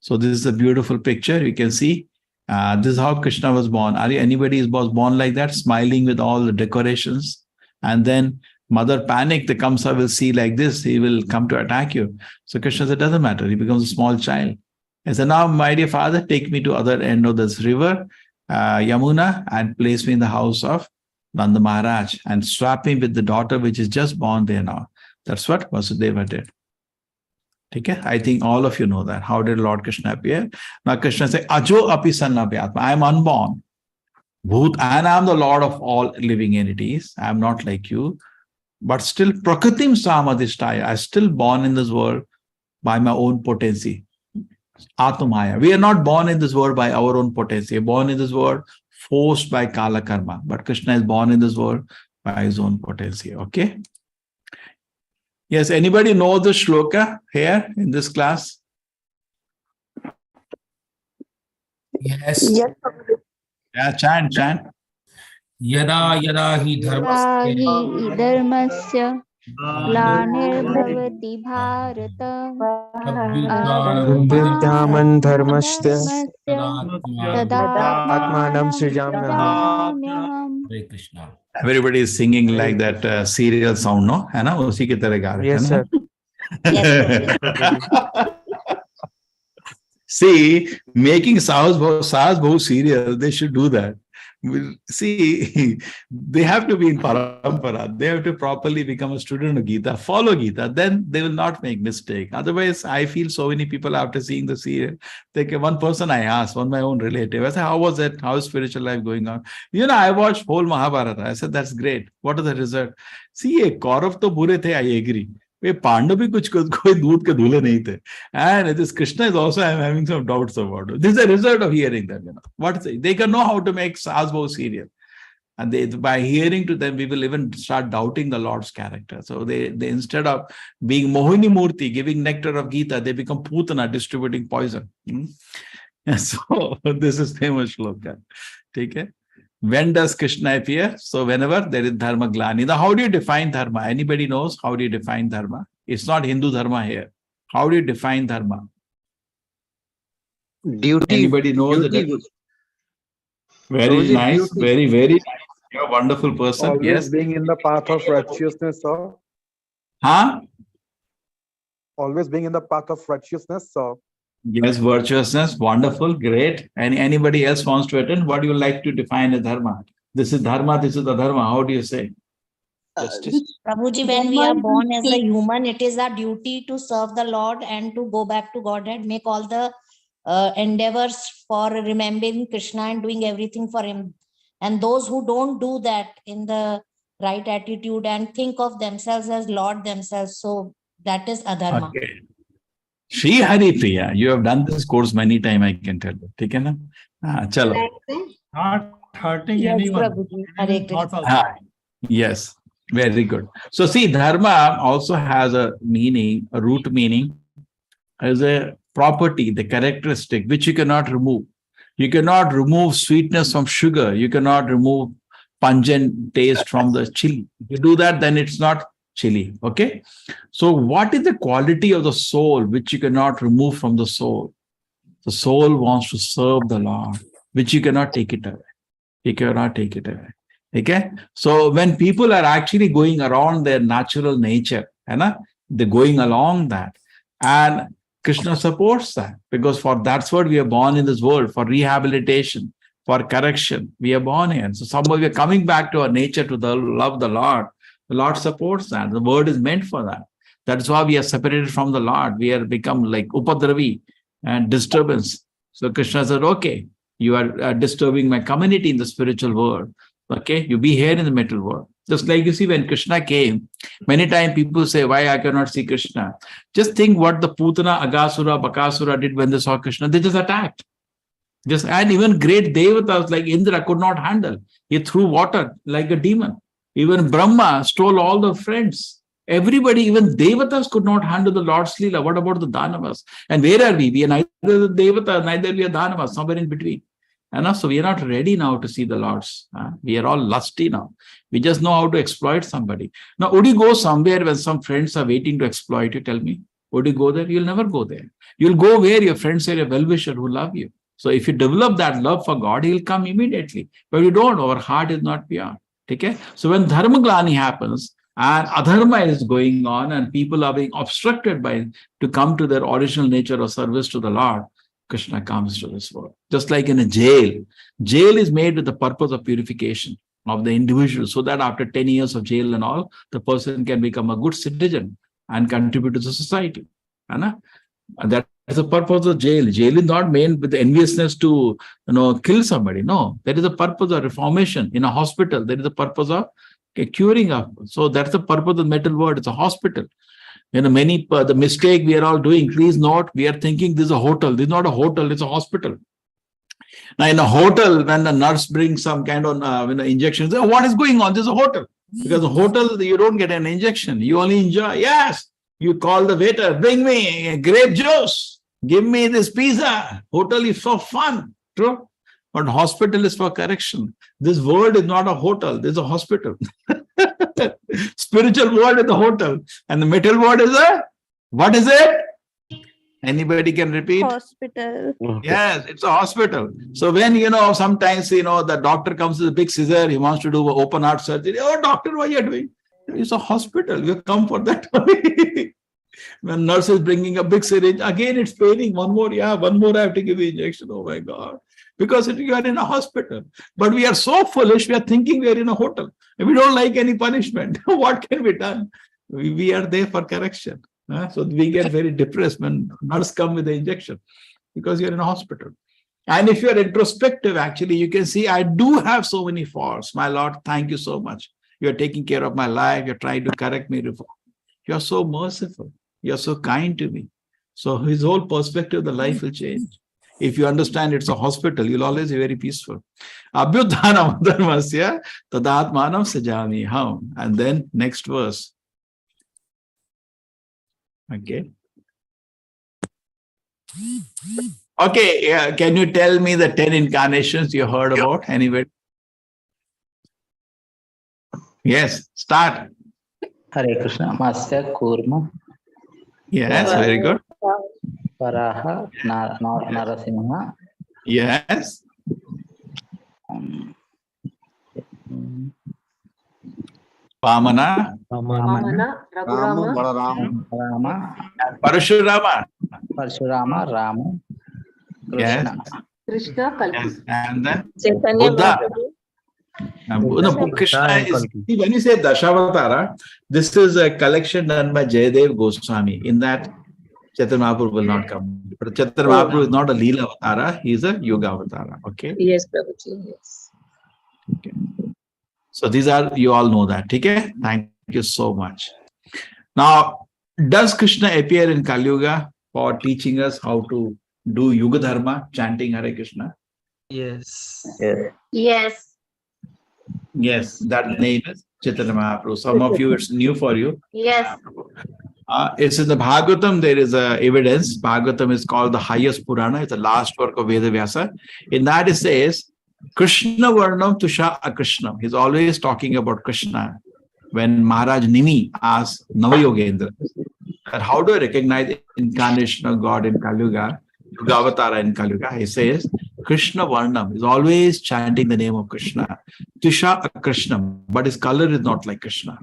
So this is a beautiful picture. You can see this is how Krishna was born. Anybody was born like that, smiling with all the decorations? And then mother panicked, the Kamsa will see like this, he will come to attack you. So Krishna said, doesn't matter. He becomes a small child. I said, now, my dear father, take me to other end of this river, Yamuna, and place me in the house of Nanda Maharaj and swap me with the daughter which is just born there now. That's what Vasudeva did. Okay? I think all of you know that. How did Lord Krishna appear? Now Krishna said, Ajo api sannabhyatma. I am unborn. Bhut, and I am the Lord of all living entities. I am not like you. But still, Prakritim Samadhishtaya. I am still born in this world by my own potency. Atmaya. We are not born in this world by our own potency. We are born in this world forced by Kala Karma. But Krishna is born in this world by his own potency. Okay? Yes, anybody know the shloka here in this class? Yes. Yes. Yeah, chant. Yada yada hi dharmasya ग्लानिर्भवति Bharat Vindhyaman dharmasya तदात्मानं सृजाम्यहम्. Hare Krishna. Everybody is singing like that serial sound, no? है ना? उसी की तरह गा रहे हैं, Yes, है sir. ना? See, making Sahas Bahu serial, they should do that. See, they have to be in parampara. They have to properly become a student of Gita, follow Gita. Then they will not make mistake. Otherwise, I feel so many people after seeing the serial. One person I asked, my own relative, I said, how was it? How is spiritual life going on? I watched whole Mahabharata. I said, that's great. What is the result? See, Kaurav to bure the, I agree. Pandav bhi koi doodh ke dhule nahi the. And this Krishna is also, I am having some doubts about it. This is the result of hearing them. They can know how to make Sahasbhav serial. And by hearing to them, we will even start doubting the Lord's character. So they instead of being Mohini Murti, giving nectar of Gita, they become Putana, distributing poison. And so this is famous shloka. Okay? When does Krishna appear? So whenever there is dharma glani. Now, how do you define dharma? Anybody knows how do you define dharma? It's not Hindu dharma here. How do you define dharma? Duty. Anybody knows that? Very nice. Very, very nice. You're a wonderful person. Always Yes. being in the path of righteousness, sir. Huh? Always being in the path of righteousness, sir. Yes, virtuousness. Wonderful. Great. Anybody else wants to attend? What do you like to define as dharma? This is dharma. This is the dharma. How do you say? Justice. Prabhuji, when we are born as a human, it is our duty to serve the Lord and to go back to Godhead, make all the endeavors for remembering Krishna and doing everything for him. And those who don't do that in the right attitude and think of themselves as Lord themselves, so that is adharma. Okay. Shri Hari Priya, you have done this course many times, I can tell you. Okay, na? Chalo. Not hurting Yes, anyone. Prabhuji. Hare Krishna. Yes, very good. So see, dharma also has a meaning, a root meaning, as a property, the characteristic which you cannot remove. You cannot remove sweetness from sugar. You cannot remove pungent taste from the chili. If you do that, then it's not chili. Okay. So what is the quality of the soul which you cannot remove from the soul? The soul wants to serve the Lord, which you cannot take it away. You cannot take it away. Okay. So when people are actually going around their natural nature, they're going along that, and Krishna supports that, because that's what we are born in this world, for rehabilitation, for correction. We are born here. So somehow we are coming back to our nature to love the Lord. The Lord supports that. The word is meant for that. That's why we are separated from the Lord. We are become like upadravi and disturbance. So Krishna said, okay, you are disturbing my community in the spiritual world. Okay, you be here in the material world. Just like you see, when Krishna came, many times people say, why I cannot see Krishna? Just think what the Putana, Agasura, Bakasura did when they saw Krishna. They just attacked. And even great devatas like Indra could not handle. He threw water like a demon. Even Brahma stole all the friends. Everybody, even Devatas could not handle the Lord's Leela. What about the Danavas? And where are we? We are neither the Devatas, neither we are Danavas, somewhere in between. And so we are not ready now to see the Lord's. We are all lusty now. We just know how to exploit somebody. Now, would you go somewhere when some friends are waiting to exploit you? Tell me. Would you go there? You'll never go there. You'll go where your friends are a well-wisher who love you. So if you develop that love for God, He'll come immediately. But you don't, our heart is not pure. Okay? So when Dharmaglani happens, and adharma is going on and people are being obstructed by to come to their original nature of service to the Lord, Krishna comes to this world. Just like in a jail. Jail is made with the purpose of purification of the individual, so that after 10 years of jail and all, the person can become a good citizen and contribute to the society. And that is the purpose of jail. Jail is not made with the enviousness to kill somebody. No, that is the purpose of reformation. In a hospital, that is the purpose of curing up. So that's the purpose of the metal word. It's a hospital. Many the mistake we are all doing, please note, we are thinking this is a hotel. This is not a hotel, it's a hospital. Now in a hotel, when the nurse brings some kind of injections, what is going on? This is a hotel. Because a hotel, you don't get an injection. You only enjoy. Yes, you call the waiter, bring me grape juice. Give me this pizza. Hotel is for fun. True. But hospital is for correction. This world is not a hotel. This is a hospital. Spiritual world is a hotel. And the metal world is what is it? Anybody can repeat? Hospital. Yes, it's a hospital. So when, sometimes, the doctor comes with a big scissor, he wants to do open heart surgery. Oh, doctor, what are you doing? It's a hospital. You come for that. When nurse is bringing a big syringe, again, it's paining. One more I have to give the injection. Oh my God. Because you are in a hospital. But we are so foolish, we are thinking we are in a hotel. And we don't like any punishment. What can be done? We are there for correction. So we get very depressed when nurse come with the injection because you're in a hospital. And if you're introspective, actually, you can see, I do have so many faults. My Lord, thank you so much. You're taking care of my life. You're trying to correct me. You're so merciful. You're so kind to me. So his whole perspective of the life will change. If you understand it's a hospital, you'll always be very peaceful. Abhyudhanam dharmasya tadatmanam sajami ham. And then next verse. Okay. Okay, can you tell me the 10 incarnations you heard about? Anybody? Yes, start. Hare Krishna. Masya Kurma. Yes, very good. Varaha Narasimha. Yes. Vamana. Rama. Parashurama. Rama. Yes. Krishna. Yes. And then Chaitanya Buddha. Mahaprabhu. Krishna is, when you say Dashavatara, this is a collection done by Jayadev Goswami. In that, Chaitanya Mahaprabhu will not come. But Chaitanya Mahaprabhu is not a Leela Avatara, he is a Yoga Avatara. Okay? Yes, Prabhuji. Yes. Okay. So these are, you all know that. Okay? Thank you so much. Now, does Krishna appear in Kali Yuga for teaching us how to do Yuga Dharma, chanting Hare Krishna? Yes. Yes. Yes, that name is Chaitanya Mahaprabhu. Some of you, it's new for you. Yes. It's in the Bhagavatam, there is evidence. Bhagavatam is called the highest Purana. It's the last work of Veda Vyasa. In that it says, Krishna Varnam Tusha Akrishna. He's always talking about Krishna. When Maharaj Nimi asked Navayogendra, that how do I recognize the incarnation of God in Kali Yuga, Yugavatara in Kali Yuga? He says, Krishna Varnam is always chanting the name of Krishna. Tusha Krishna, but his color is not like Krishna.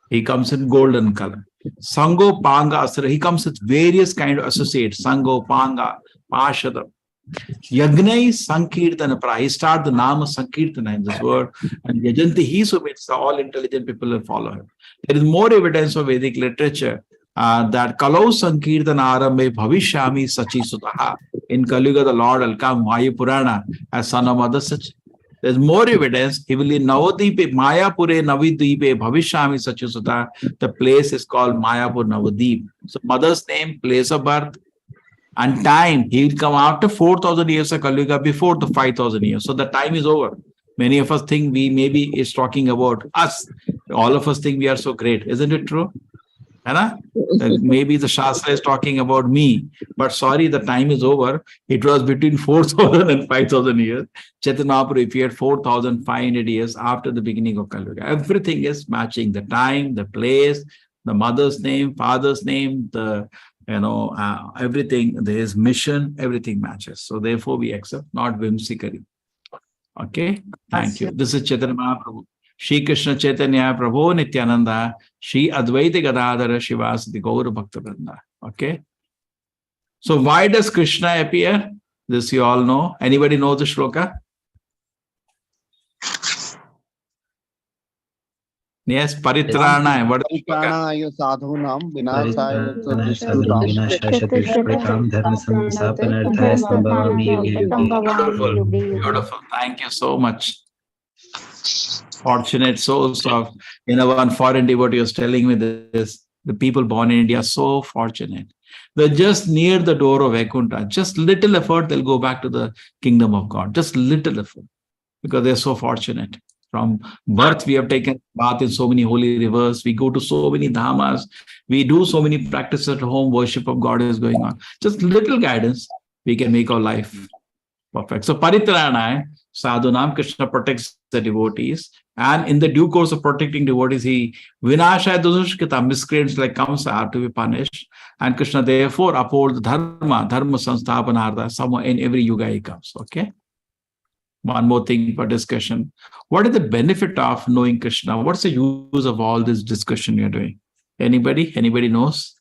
He comes in golden color. Sango Panga Asara, he comes with various kind of associates. Sango Panga, Pashadam. Yagnai Sankirtana Pra. He starts the Nama Sankirtana in this word. And Yajanti, he so means all intelligent people will follow him. There is more evidence of Vedic literature that Kalau Sankirtana Arambe Bhavishami Sachi Sutaha. In Kali Yuga, the Lord will come, Maya Purana, as son of Mother Sachi. There's more evidence. He will in Navadipe, Mayapure Navidipe, Bhavishami Sachi Sutaha. The place is called Mayapur Navadip. So mother's name, place of birth, and time. He will come after 4,000 years of Kali Yuga, before the 5,000 years. So the time is over. Many of us think we maybe is talking about us. All of us think we are so great. Isn't it true? Maybe the Shastra is talking about me, but sorry, the time is over. It was between 4,000 and 5,000 years. Chaitanya Mahaprabhu appeared 4,500 years after the beginning of Kali Yuga. Everything is matching: the time, the place, the mother's name, father's name, the everything. His mission, everything matches. So therefore, we accept, not whimsically. Okay, thank you. This is Chaitanya Mahaprabhu. Shri Krishna Chaitanya Prabhu Nityananda, Shri Advaita Gadadhara Shivasati Gaura Bhakta Vrinda. Okay. So why does Krishna appear? This you all know. Anybody know the shloka? Yes, Paritrana. What is the shloka? Sadhunam Beautiful. Beautiful. Thank you so much. Fortunate souls of, one foreign devotee was telling me this. The people born in India are so fortunate. They're just near the door of Vaikuntha. Just little effort, they'll go back to the kingdom of God. Just little effort. Because they're so fortunate. From birth, we have taken bath in so many holy rivers. We go to so many dhamas. We do so many practices at home. Worship of God is going on. Just little guidance, we can make our life perfect. So Paritrana, Sadhunam, Krishna protects the devotees. And in the due course of protecting devotees, he vinashaya dushkita, miscreants like Kamsa are to be punished. And Krishna therefore upholds dharma sansthapanartha. Somewhere in every yuga he comes. Okay. One more thing for discussion. What is the benefit of knowing Krishna? What's the use of all this discussion you're doing? Anybody? Anybody knows?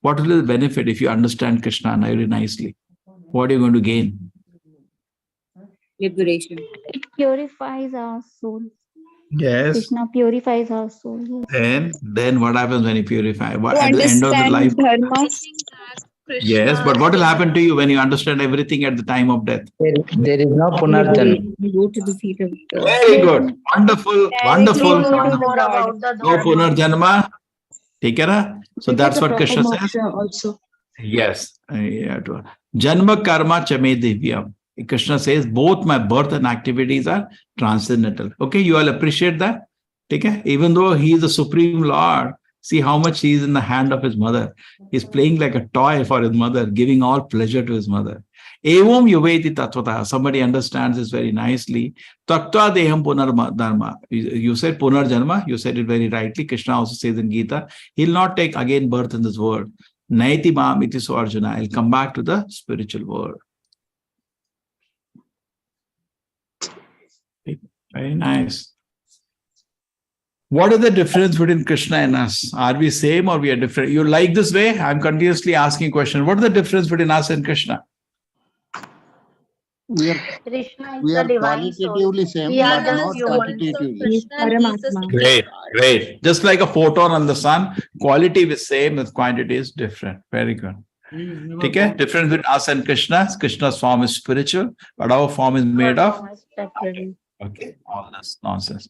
What will be the benefit if you understand Krishna very nicely? What are you going to gain? Liberation. It purifies our soul. Yes. Krishna purifies our soul. Yes. Then what happens when you purify? To At the end of the life? dharma. Yes, but what will happen to you when you understand everything at the time of death? There is no punarjan. Go to the feet of God. Very good. Wonderful. Wonderful. The No punarjanma. Take care. So that's what Krishna says. Also. Yes. Janma karma chame divyam. Krishna says both my birth and activities are transcendental. Okay, you all appreciate that? Okay? Even though he is the Supreme Lord, see how much he is in the hand of his mother. He's playing like a toy for his mother, giving all pleasure to his mother. Evam yuveti tatvata. Somebody understands this very nicely. Tattva deham punardharma. You said punarjanma. You said it very rightly. Krishna also says in Gita, he'll not take again birth in this world. Naiti mam iti so Arjuna. I'll come back to the spiritual world. Very nice. What is the difference between Krishna and us? Are we same or we are different? You like this way? I'm continuously asking questions. What is the difference between us and Krishna? We are qualitatively same, but not quantitatively. Great, great. Just like a photon on the sun, quality is same, the quantity is different. Very good. Okay? Difference between us and Krishna. Krishna's form is spiritual, but our form is made of. Okay, all this nonsense.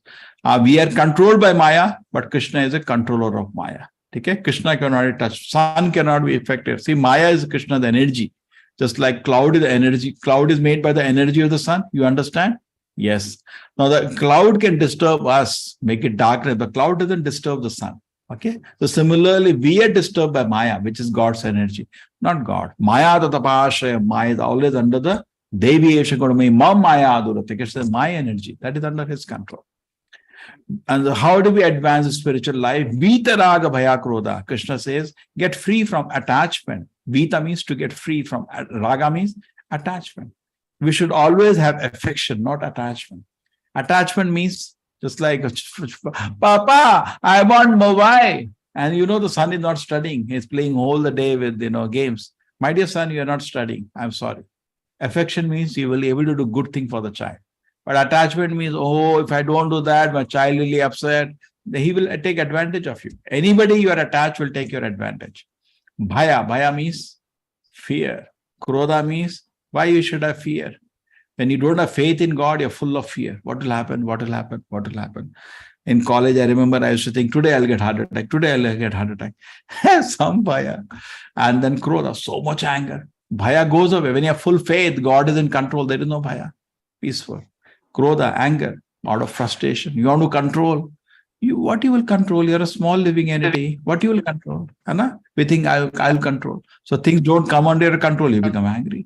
We are controlled by Maya, but Krishna is a controller of Maya. Okay? Krishna cannot be touched. Sun cannot be affected. See, Maya is Krishna, the energy. Just like cloud is the energy. Cloud is made by the energy of the sun. You understand? Yes. Now the cloud can disturb us, make it darkness, but cloud doesn't disturb the sun. Okay? So similarly, we are disturbed by Maya, which is God's energy, not God. Maya tatapashaya. Maya is always under the Devi Eshakodami, Mam Maya Adurate. Krishna is my energy. That is under his control. And how do we advance the spiritual life? Vita raga bhaya krodha. Krishna says, get free from attachment. Vita means to get free from. Raga means attachment. We should always have affection, not attachment. Attachment means just like, Papa, I want mobile. And the son is not studying. He's playing all the day with, games. My dear son, you are not studying. I'm sorry. Affection means you will be able to do good thing for the child. But attachment means, oh, if I don't do that, my child will be upset. He will take advantage of you. Anybody you are attached will take your advantage. Bhaya. Bhaya means fear. Krodha means why you should have fear. When you don't have faith in God, you're full of fear. What will happen? What will happen? What will happen? In college, I remember I used to think, today I'll get heart attack. Today I'll get heart attack. Some bhaya. And then krodha, so much anger. Bhaya goes away. When you have full faith, God is in control. There is no bhaya. Peaceful. Krodha, anger, out of frustration. You want to control. What you will control? You're a small living entity. What you will control? Anna? We think I'll control. So things don't come under your control. You become angry.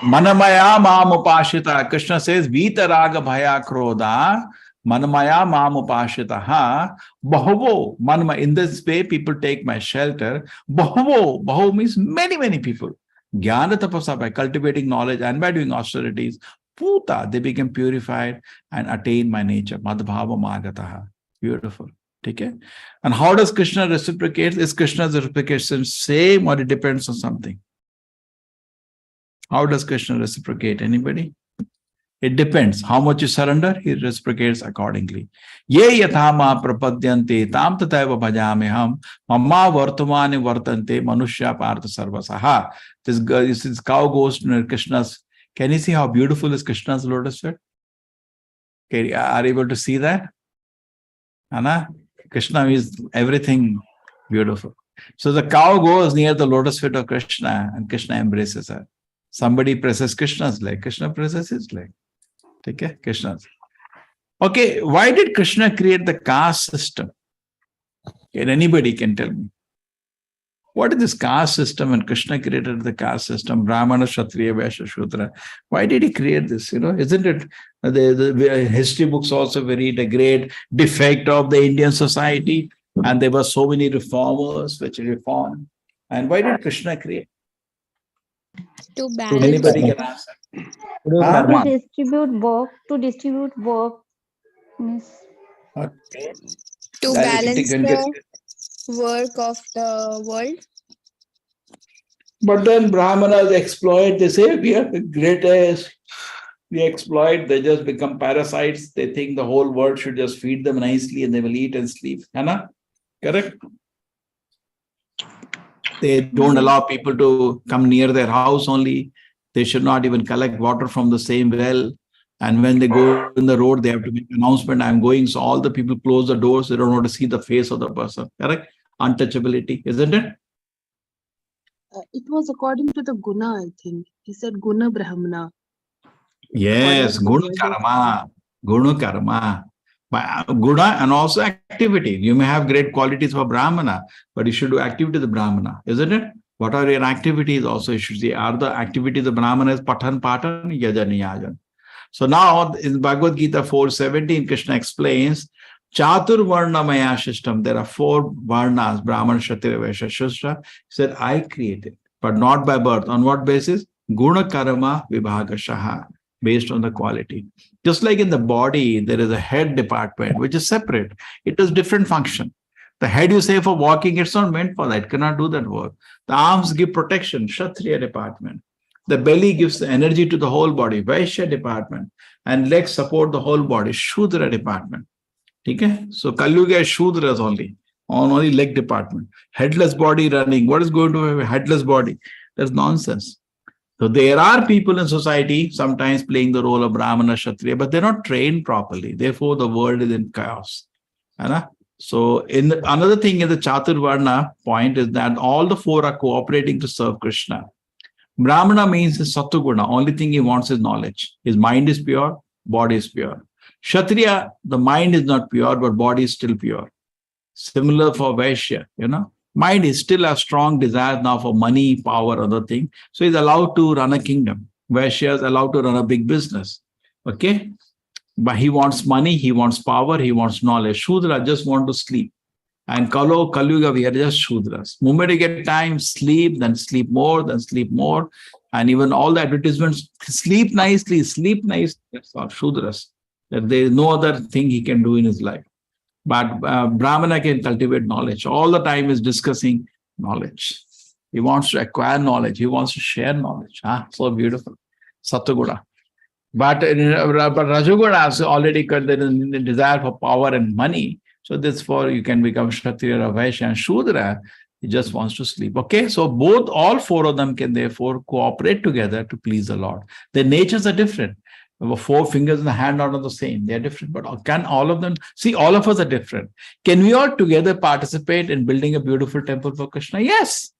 Manamaya mamupashita. Krishna says, Vita raga bhaya krodha. Manamaya mamupashita. Bahavo. Manama. In this way, people take my shelter. Bahavo. Bahavo means many, many people. Jnana tapasa, by cultivating knowledge and by doing austerities. Puta, they become purified and attain my nature. Madhbhava magataha. Beautiful. Okay? And how does Krishna reciprocate? Is Krishna's reciprocation same or it depends on something? How does Krishna reciprocate? Anybody? It depends. How much you surrender, he reciprocates accordingly. Ye yathama prapadyante tam tataiva bhajameham mamma vartamane vartante manushya partha sarvasaha. This cow goes to Krishna's. Can you see how beautiful is Krishna's lotus feet? Okay, are you able to see that? Anna? Krishna is everything beautiful. So the cow goes near the lotus feet of Krishna and Krishna embraces her. Somebody presses Krishna's leg, Krishna presses his leg. Okay, Krishna's. Okay, why did Krishna create the caste system? Can anybody can tell me? What is this caste system? And Krishna created the caste system, Brahmana, Kshatriya, Vaishya, Shudra. Why did he create this? Isn't it the history books also read a great defect of the Indian society? And there were so many reformers which reformed. And why did Krishna create? To balance. Anybody can answer. To distribute work. Means Okay. To balance the work of the world. But then Brahmanas exploit, they say we are the greatest. We exploit, they just become parasites. They think the whole world should just feed them nicely and they will eat and sleep. Anna? Correct? They don't allow people to come near their house only. They should not even collect water from the same well. And when they go in the road, they have to make an announcement, I'm going. So all the people close the doors. They don't want to see the face of the person. Correct? Untouchability, isn't it? It was according to the guna, I think. He said guna brahmana. Yes, guna karma. Guna karma. Guna and also activity. You may have great qualities for Brahmana, but you should do activity of the Brahmana, isn't it? What are your activities also? You should see, are the activities of Brahmana is Patan, Yajan, Yajan. So now in Bhagavad Gita 4:17, Krishna explains, Chatur Varna Maya system. There are 4 Varnas, Brahmana, Kshatriya, Vaishya, Shudra. He said, I created, but not by birth. On what basis? Guna Karma Vibhagashaha, based on the quality. Just like in the body, there is a head department, which is separate. It does different function. The head, you say, for walking, it's not meant for that. It cannot do that work. The arms give protection, Kshatriya department. The belly gives the energy to the whole body, Vaishya department. And legs support the whole body, Shudra department. Okay? So Kalyuga is Shudras only leg department. Headless body running. What is going to have a headless body? That's nonsense. So there are people in society sometimes playing the role of Brahmana, Kshatriya, but they're not trained properly. Therefore, the world is in chaos. So another thing in the Chaturvarna point is that all the 4 are cooperating to serve Krishna. Brahmana means his Sattva-guna. Only thing he wants is knowledge. His mind is pure, body is pure. Kshatriya, the mind is not pure, but body is still pure. Similar for Vaishya, Mind is still a strong desire now for money, power, other thing. So he's allowed to run a kingdom. Vaishya is allowed to run a big business. Okay? But he wants money, he wants power, he wants knowledge. Shudra just want to sleep. And Kalyuga, we are just Shudras. Moment you get time, sleep, then sleep more, then sleep more. And even all the advertisements, sleep nicely, sleep nice. That's all Shudras. That there is no other thing he can do in his life. But Brahmana can cultivate knowledge. All the time is discussing knowledge. He wants to acquire knowledge. He wants to share knowledge. So beautiful. Sattva-guna. But Rajoguna has already got the desire for power and money. So this for you can become Kshatriya or Vaishya, and Shudra, he just wants to sleep. Okay, so all 4 of them can therefore cooperate together to please the Lord. Their natures are different. 4 fingers in the hand are not the same. They are different. But can all of them, see, all of us are different. Can we all together participate in building a beautiful temple for Krishna? Yes.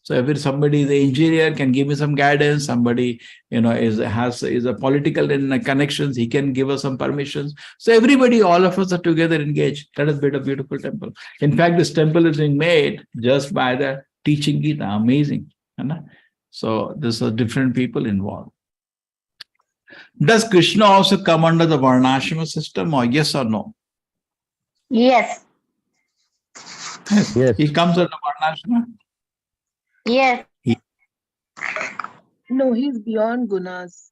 So if somebody is an engineer, can give me some guidance. Somebody, is a political connections, he can give us some permissions. So everybody, all of us are together engaged. That has been a beautiful temple. In fact, this temple is being made just by the teaching Gita. Amazing. So there's different people involved. Does Krishna also come under the Varnashrama system, or yes or no? Yes. Yes. He comes under Varnashrama? Yes. No, he's beyond gunas.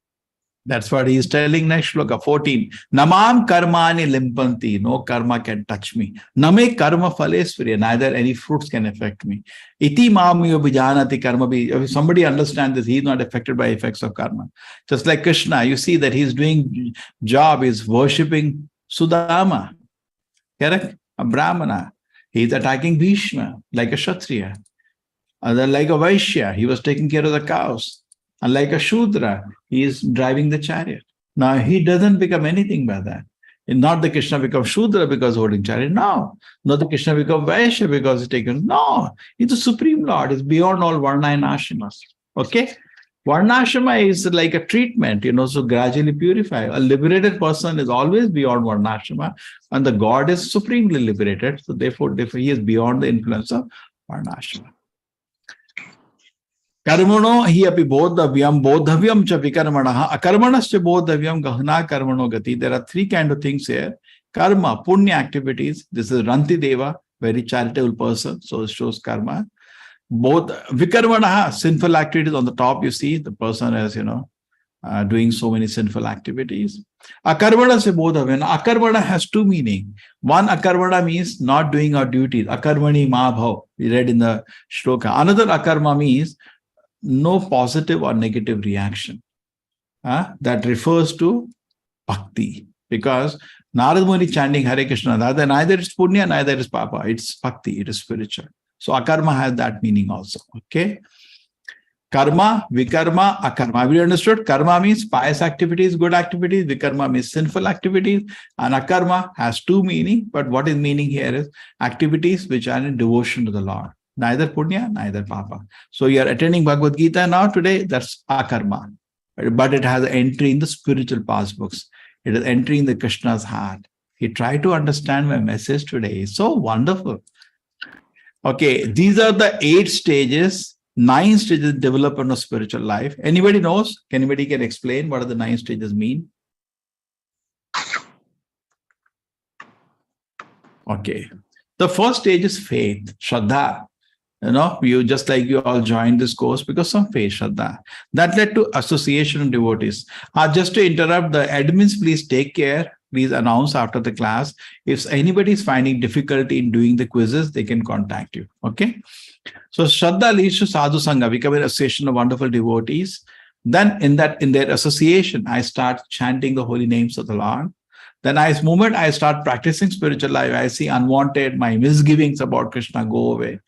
That's what he is telling next shloka 14. Namam karmani limpanti. No karma can touch me. Name karma phalesvarya. Neither any fruits can affect me. Iti mam yobijanati karma bhi. If somebody understands this, he is not affected by effects of karma. Just like Krishna, you see that he is doing job, is worshipping Sudama. Correct? A Brahmana. He is attacking Bhishma like a Kshatriya. Other like a Vaishya, he was taking care of the cows. And like a Shudra, he is driving the chariot. Now, he doesn't become anything by that. And not the Krishna become Shudra because holding chariot. No. Not the Krishna become Vaishya because he's taken. No. He's the Supreme Lord. It's beyond all Varna and Ashramas. Okay? Varnashrama is like a treatment, so gradually purify. A liberated person is always beyond Varnashrama, and the God is supremely liberated. So therefore he is beyond the influence of Varnashrama. Karmano hi api bodhavyam cha vikarmanaha akarmanascha bodhavyam gahana karmano gati. There are three kinds of things here. Karma, punya activities. This is Ranti Deva, very charitable person, so it shows karma. Both vikarmanaha, sinful activities on the top, you see the person is, doing so many sinful activities. Akarmana se bodhavyam. Akarmana has two meanings. One, akarmana means not doing our duties. Akarmani ma bhav. We read in the shloka. Another akarma means no positive or negative reaction. That refers to bhakti. Because Narad Muni chanting Hare Krishna, neither is punya, neither is papa. It's bhakti, it is spiritual. So akarma has that meaning also. Okay. Karma, vikarma, akarma. Have you understood? Karma means pious activities, good activities. Vikarma means sinful activities. And akarma has two meanings. But what is meaning here is activities which are in devotion to the Lord. Neither punya, neither papa. So you are attending Bhagavad Gita now today, that's akarma. But it has an entry in the spiritual past books. It is entry in the Krishna's heart. He tried to understand my message today. It's so wonderful. Okay, these are the 8 stages, 9 stages of development of spiritual life. Anybody knows? Anybody can explain what are the 9 stages mean? Okay. The first stage is faith, Shraddha. You just like you all joined this course because some faith, Shraddha. That led to association of devotees. Just to interrupt, the admins, please take care. Please announce after the class. If anybody is finding difficulty in doing the quizzes, they can contact you. Okay. So Shraddha leads to Sadhu Sangha, become an association of wonderful devotees. Then in their association, I start chanting the holy names of the Lord. Then moment I start practicing spiritual life, I see unwanted, my misgivings about Krishna go away.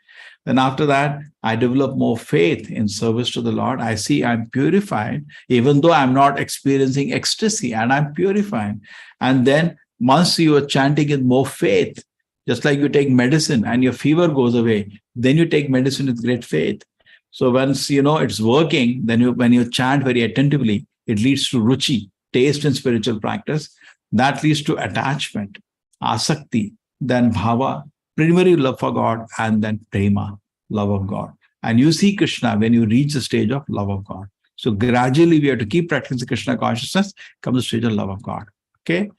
Then after that, I develop more faith in service to the Lord. I see I'm purified, even though I'm not experiencing ecstasy, and I'm purified. And then once you are chanting with more faith, just like you take medicine and your fever goes away, then you take medicine with great faith. So once it's working, then when you chant very attentively, it leads to ruchi, taste in spiritual practice. That leads to attachment, asakti, then bhava, primary love for God, and then prema, love of God. And you see Krishna when you reach the stage of love of God. So gradually we have to keep practicing Krishna consciousness, come to the stage of love of God. Okay.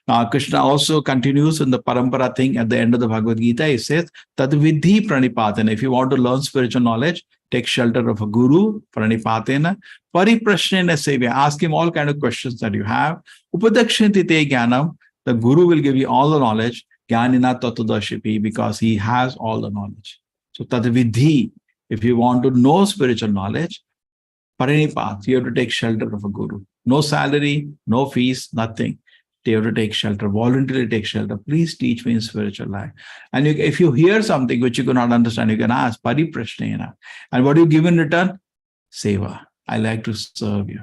Now Krishna also continues in the parampara thing at the end of the Bhagavad Gita. He says, Tad vidhi pranipatena. If you want to learn spiritual knowledge, take shelter of a guru, pranipatena, pariprashnena sevya. Ask him all kind of questions that you have. Upadakshinti te jnanam. The guru will give you all the knowledge. Jnanina tatudashipi, because he has all the knowledge. So tad vidhi, if you want to know spiritual knowledge, parinipat, you have to take shelter of a guru. No salary, no fees, nothing. You have to take shelter, voluntarily take shelter. Please teach me in spiritual life. And if you hear something which you cannot understand, you can ask, pariprashnena. And what do you give in return? Seva. I like to serve you.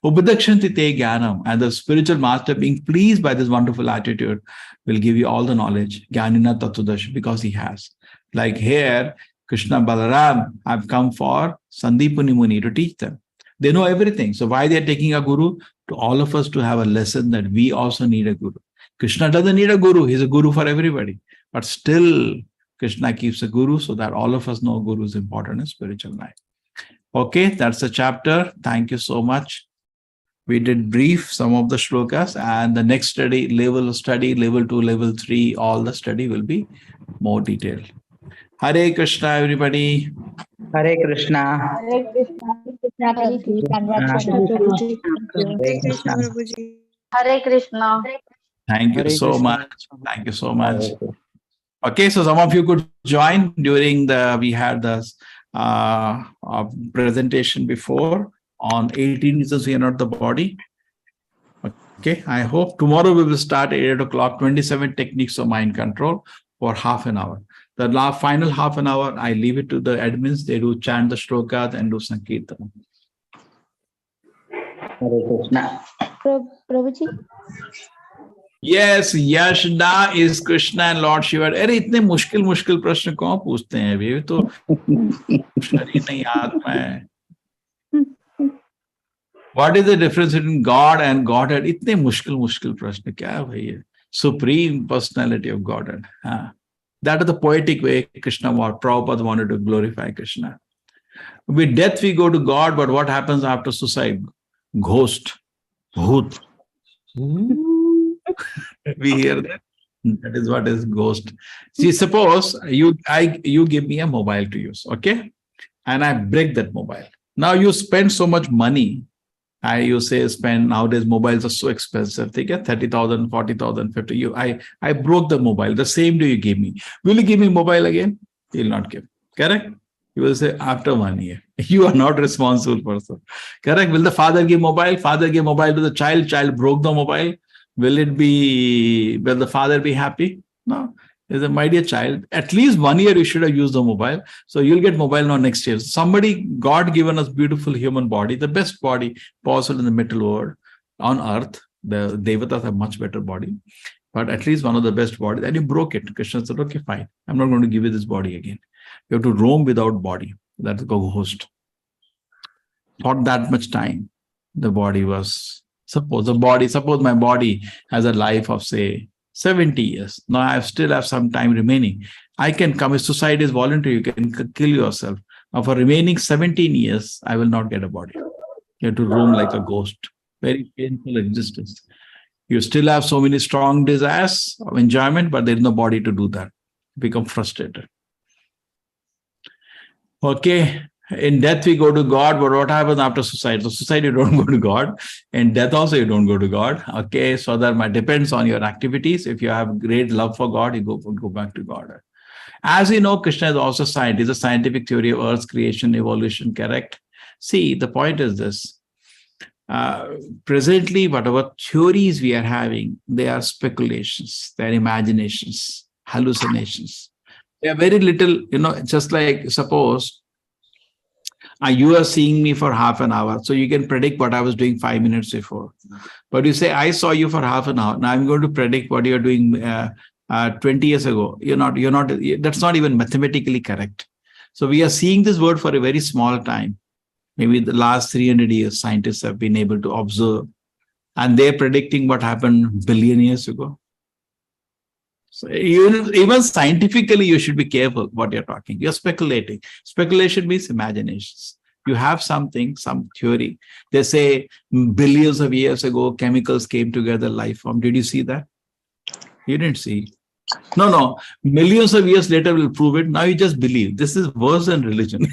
Upadakshanti te jnanam. And the spiritual master, being pleased by this wonderful attitude, will give you all the knowledge. Jnanina tatudash, because he has. Like here, Krishna, Balaram have come for Sandipani Muni to teach them. They know everything. So why they're taking a guru? To all of us to have a lesson that we also need a guru. Krishna doesn't need a guru. He's a guru for everybody. But still, Krishna keeps a guru so that all of us know guru is important in spiritual life. Okay, that's the chapter. Thank you so much. We did brief some of the shlokas, and the next level 2, level 3, all the study will be more detailed. Hare Krishna, everybody. Hare Krishna. Hare Krishna, Prabhuji. Krishna Prabhuji. Hare Krishna. Prabhuji. Hare Krishna. Thank you Hare so Krishna. much. Thank you so much. Okay, so some of you could join during we had this presentation before on 18 reasons we are not the body. Okay, I hope tomorrow we will start at 8 o'clock, 27 techniques of mind control for half an hour. The final half an hour, I leave it to the admins. They do chant the shlokas and do sankirtan. Hare Krishna. Prabhuji. Yes, Yashda is Krishna and Lord Shiva. अरे इतने मुश्किल प्रश्न कौन पूछते हैं अभी तो शरीर नहीं आत्मा है. What is the difference between God and Godhead? इतने मुश्किल प्रश्न क्या है भाई ये? Supreme personality of Godhead. That is the poetic way Krishna Prabhupada wanted to glorify Krishna. With death we go to God, but what happens after suicide? Ghost, bhoot. We hear that. That is what is ghost. See, suppose you give me a mobile to use, okay? And I break that mobile. Now you spend so much money. Spend nowadays mobiles are so expensive. They get 30,000, 40,000, 50. I broke the mobile. The same day you gave me. Will you give me mobile again? You will not give. Correct? You will say after 1 year. You are not responsible person. Correct? Will the father give mobile? Father gave mobile to the child. Child broke the mobile. Will the father be happy? No. He said, my dear child, at least 1 year you should have used the mobile. So you'll get mobile now next year. Somebody, God given us beautiful human body, the best body possible in the middle world on earth. The Devatas have much better body, but at least one of the best bodies. And you broke it. Krishna said, okay, fine. I'm not going to give you this body again. You have to roam without body. That's a ghost. Not that much time. The body was, suppose my body has a life of say 70 years. Now I still have some time remaining. I can come, if suicide is voluntary, you can kill yourself. Now for remaining 17 years, I will not get a body. You have to roam like a ghost. Very painful existence. You still have so many strong desires of enjoyment, but there is no body to do that. Become frustrated. Okay. In death, we go to God, but what happens after suicide? So suicide, you don't go to God. In death also, you don't go to God. Okay, so that depends on your activities. If you have great love for God, you go back to God. As we know, Krishna is also scientist. It's a scientific theory of Earth's creation, evolution, correct? See, the point is this. Presently, whatever theories we are having, they are speculations, they are imaginations, hallucinations. They are very little, just like suppose, you are seeing me for half an hour, so you can predict what I was doing 5 minutes before. But you say, I saw you for half an hour. Now I'm going to predict what you're doing 20 years ago. That's not even mathematically correct. So we are seeing this world for a very small time. Maybe the last 300 years, scientists have been able to observe, and they're predicting what happened billion years ago. So even scientifically, you should be careful what you're talking. You're speculating. Speculation means imaginations. You have something, some theory. They say billions of years ago, chemicals came together, life form. Did you see that? You didn't see. No. Millions of years later will prove it. Now you just believe. This is worse than religion.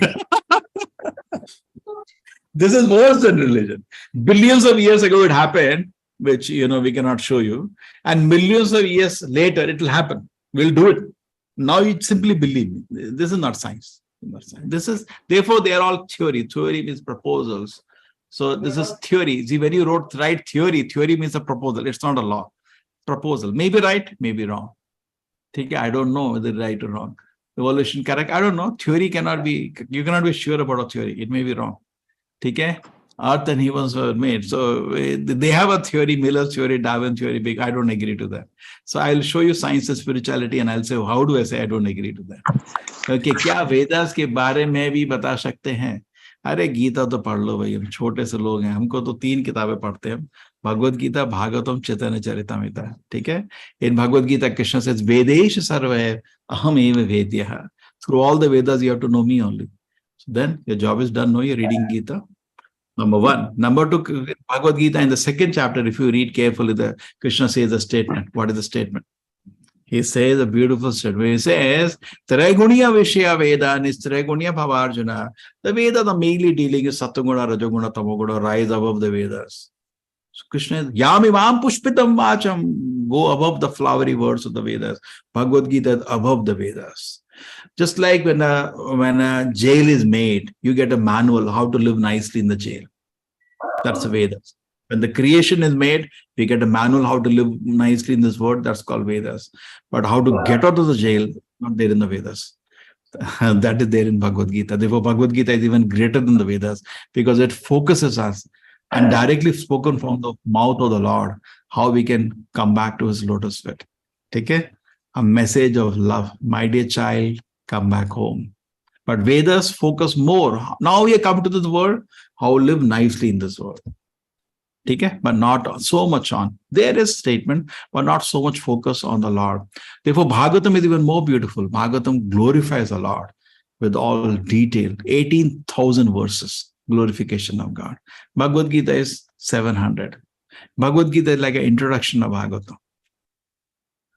This is worse than religion. Billions of years ago it happened, which we cannot show you, and millions of years later it will happen. We'll do it. Now you simply believe me. This is not science. Therefore they are all theory. Theory means proposals. So this is theory. See, when you write theory means a proposal. It's not a law. Proposal. Maybe right, maybe wrong. I don't know whether right or wrong. Evolution correct. I don't know. Theory cannot be, you cannot be sure about a theory. It may be wrong. Okay? Earth and heavens were made. So they have a theory, Miller's theory, Darwin's theory, big. I don't agree to that. So I'll show you science and spirituality and I'll say, how do I say I don't agree to that? Okay, क्या वेदास के बारे में भी बता सकते हैं? अरे गीता तो पढ़ लो भाई, हम छोटे से लोग हैं, हमको तो 3 किताबें पढ़ते हैं, भगवद गीता, भागवतम, चैतन्य चरितमृत, ठीक है? In Bhagavad Gita, Krishna says, Vedesh sarva aham eva vedya. Through all the Vedas, you have to know me only. So then your job is done. No, you're reading Gita. Number 1. Number 2, Bhagavad Gita in the 2nd chapter, if you read carefully, the Krishna says a statement. What is the statement? He says a beautiful statement. He says, Triguniya Vishya Veda is Triguniya Bhavarjuna. The Vedas are mainly dealing with Sataguna, Rajaguna, Tamoguna, rise above the Vedas. So Krishna is Yamimam Pushpitam Vacham. Go above the flowery words of the Vedas. Bhagavad Gita is above the Vedas. Just like when a jail is made, you get a manual how to live nicely in the jail. That's the Vedas. When the creation is made, we get a manual how to live nicely in this world. That's called Vedas. But how to get out of the jail, not there in the Vedas. That is there in Bhagavad Gita. Therefore, Bhagavad Gita is even greater than the Vedas because it focuses us and directly spoken from the mouth of the Lord, how we can come back to his lotus feet. Okay? A message of love. My dear child, come back home. But Vedas focus more. Now we come to this world, how to live nicely in this world. Okay? But not so much on. There is statement, but not so much focus on the Lord. Therefore, Bhagavatam is even more beautiful. Bhagavatam glorifies the Lord with all detail. 18,000 verses, glorification of God. Bhagavad Gita is 700. Bhagavad Gita is like an introduction of Bhagavatam.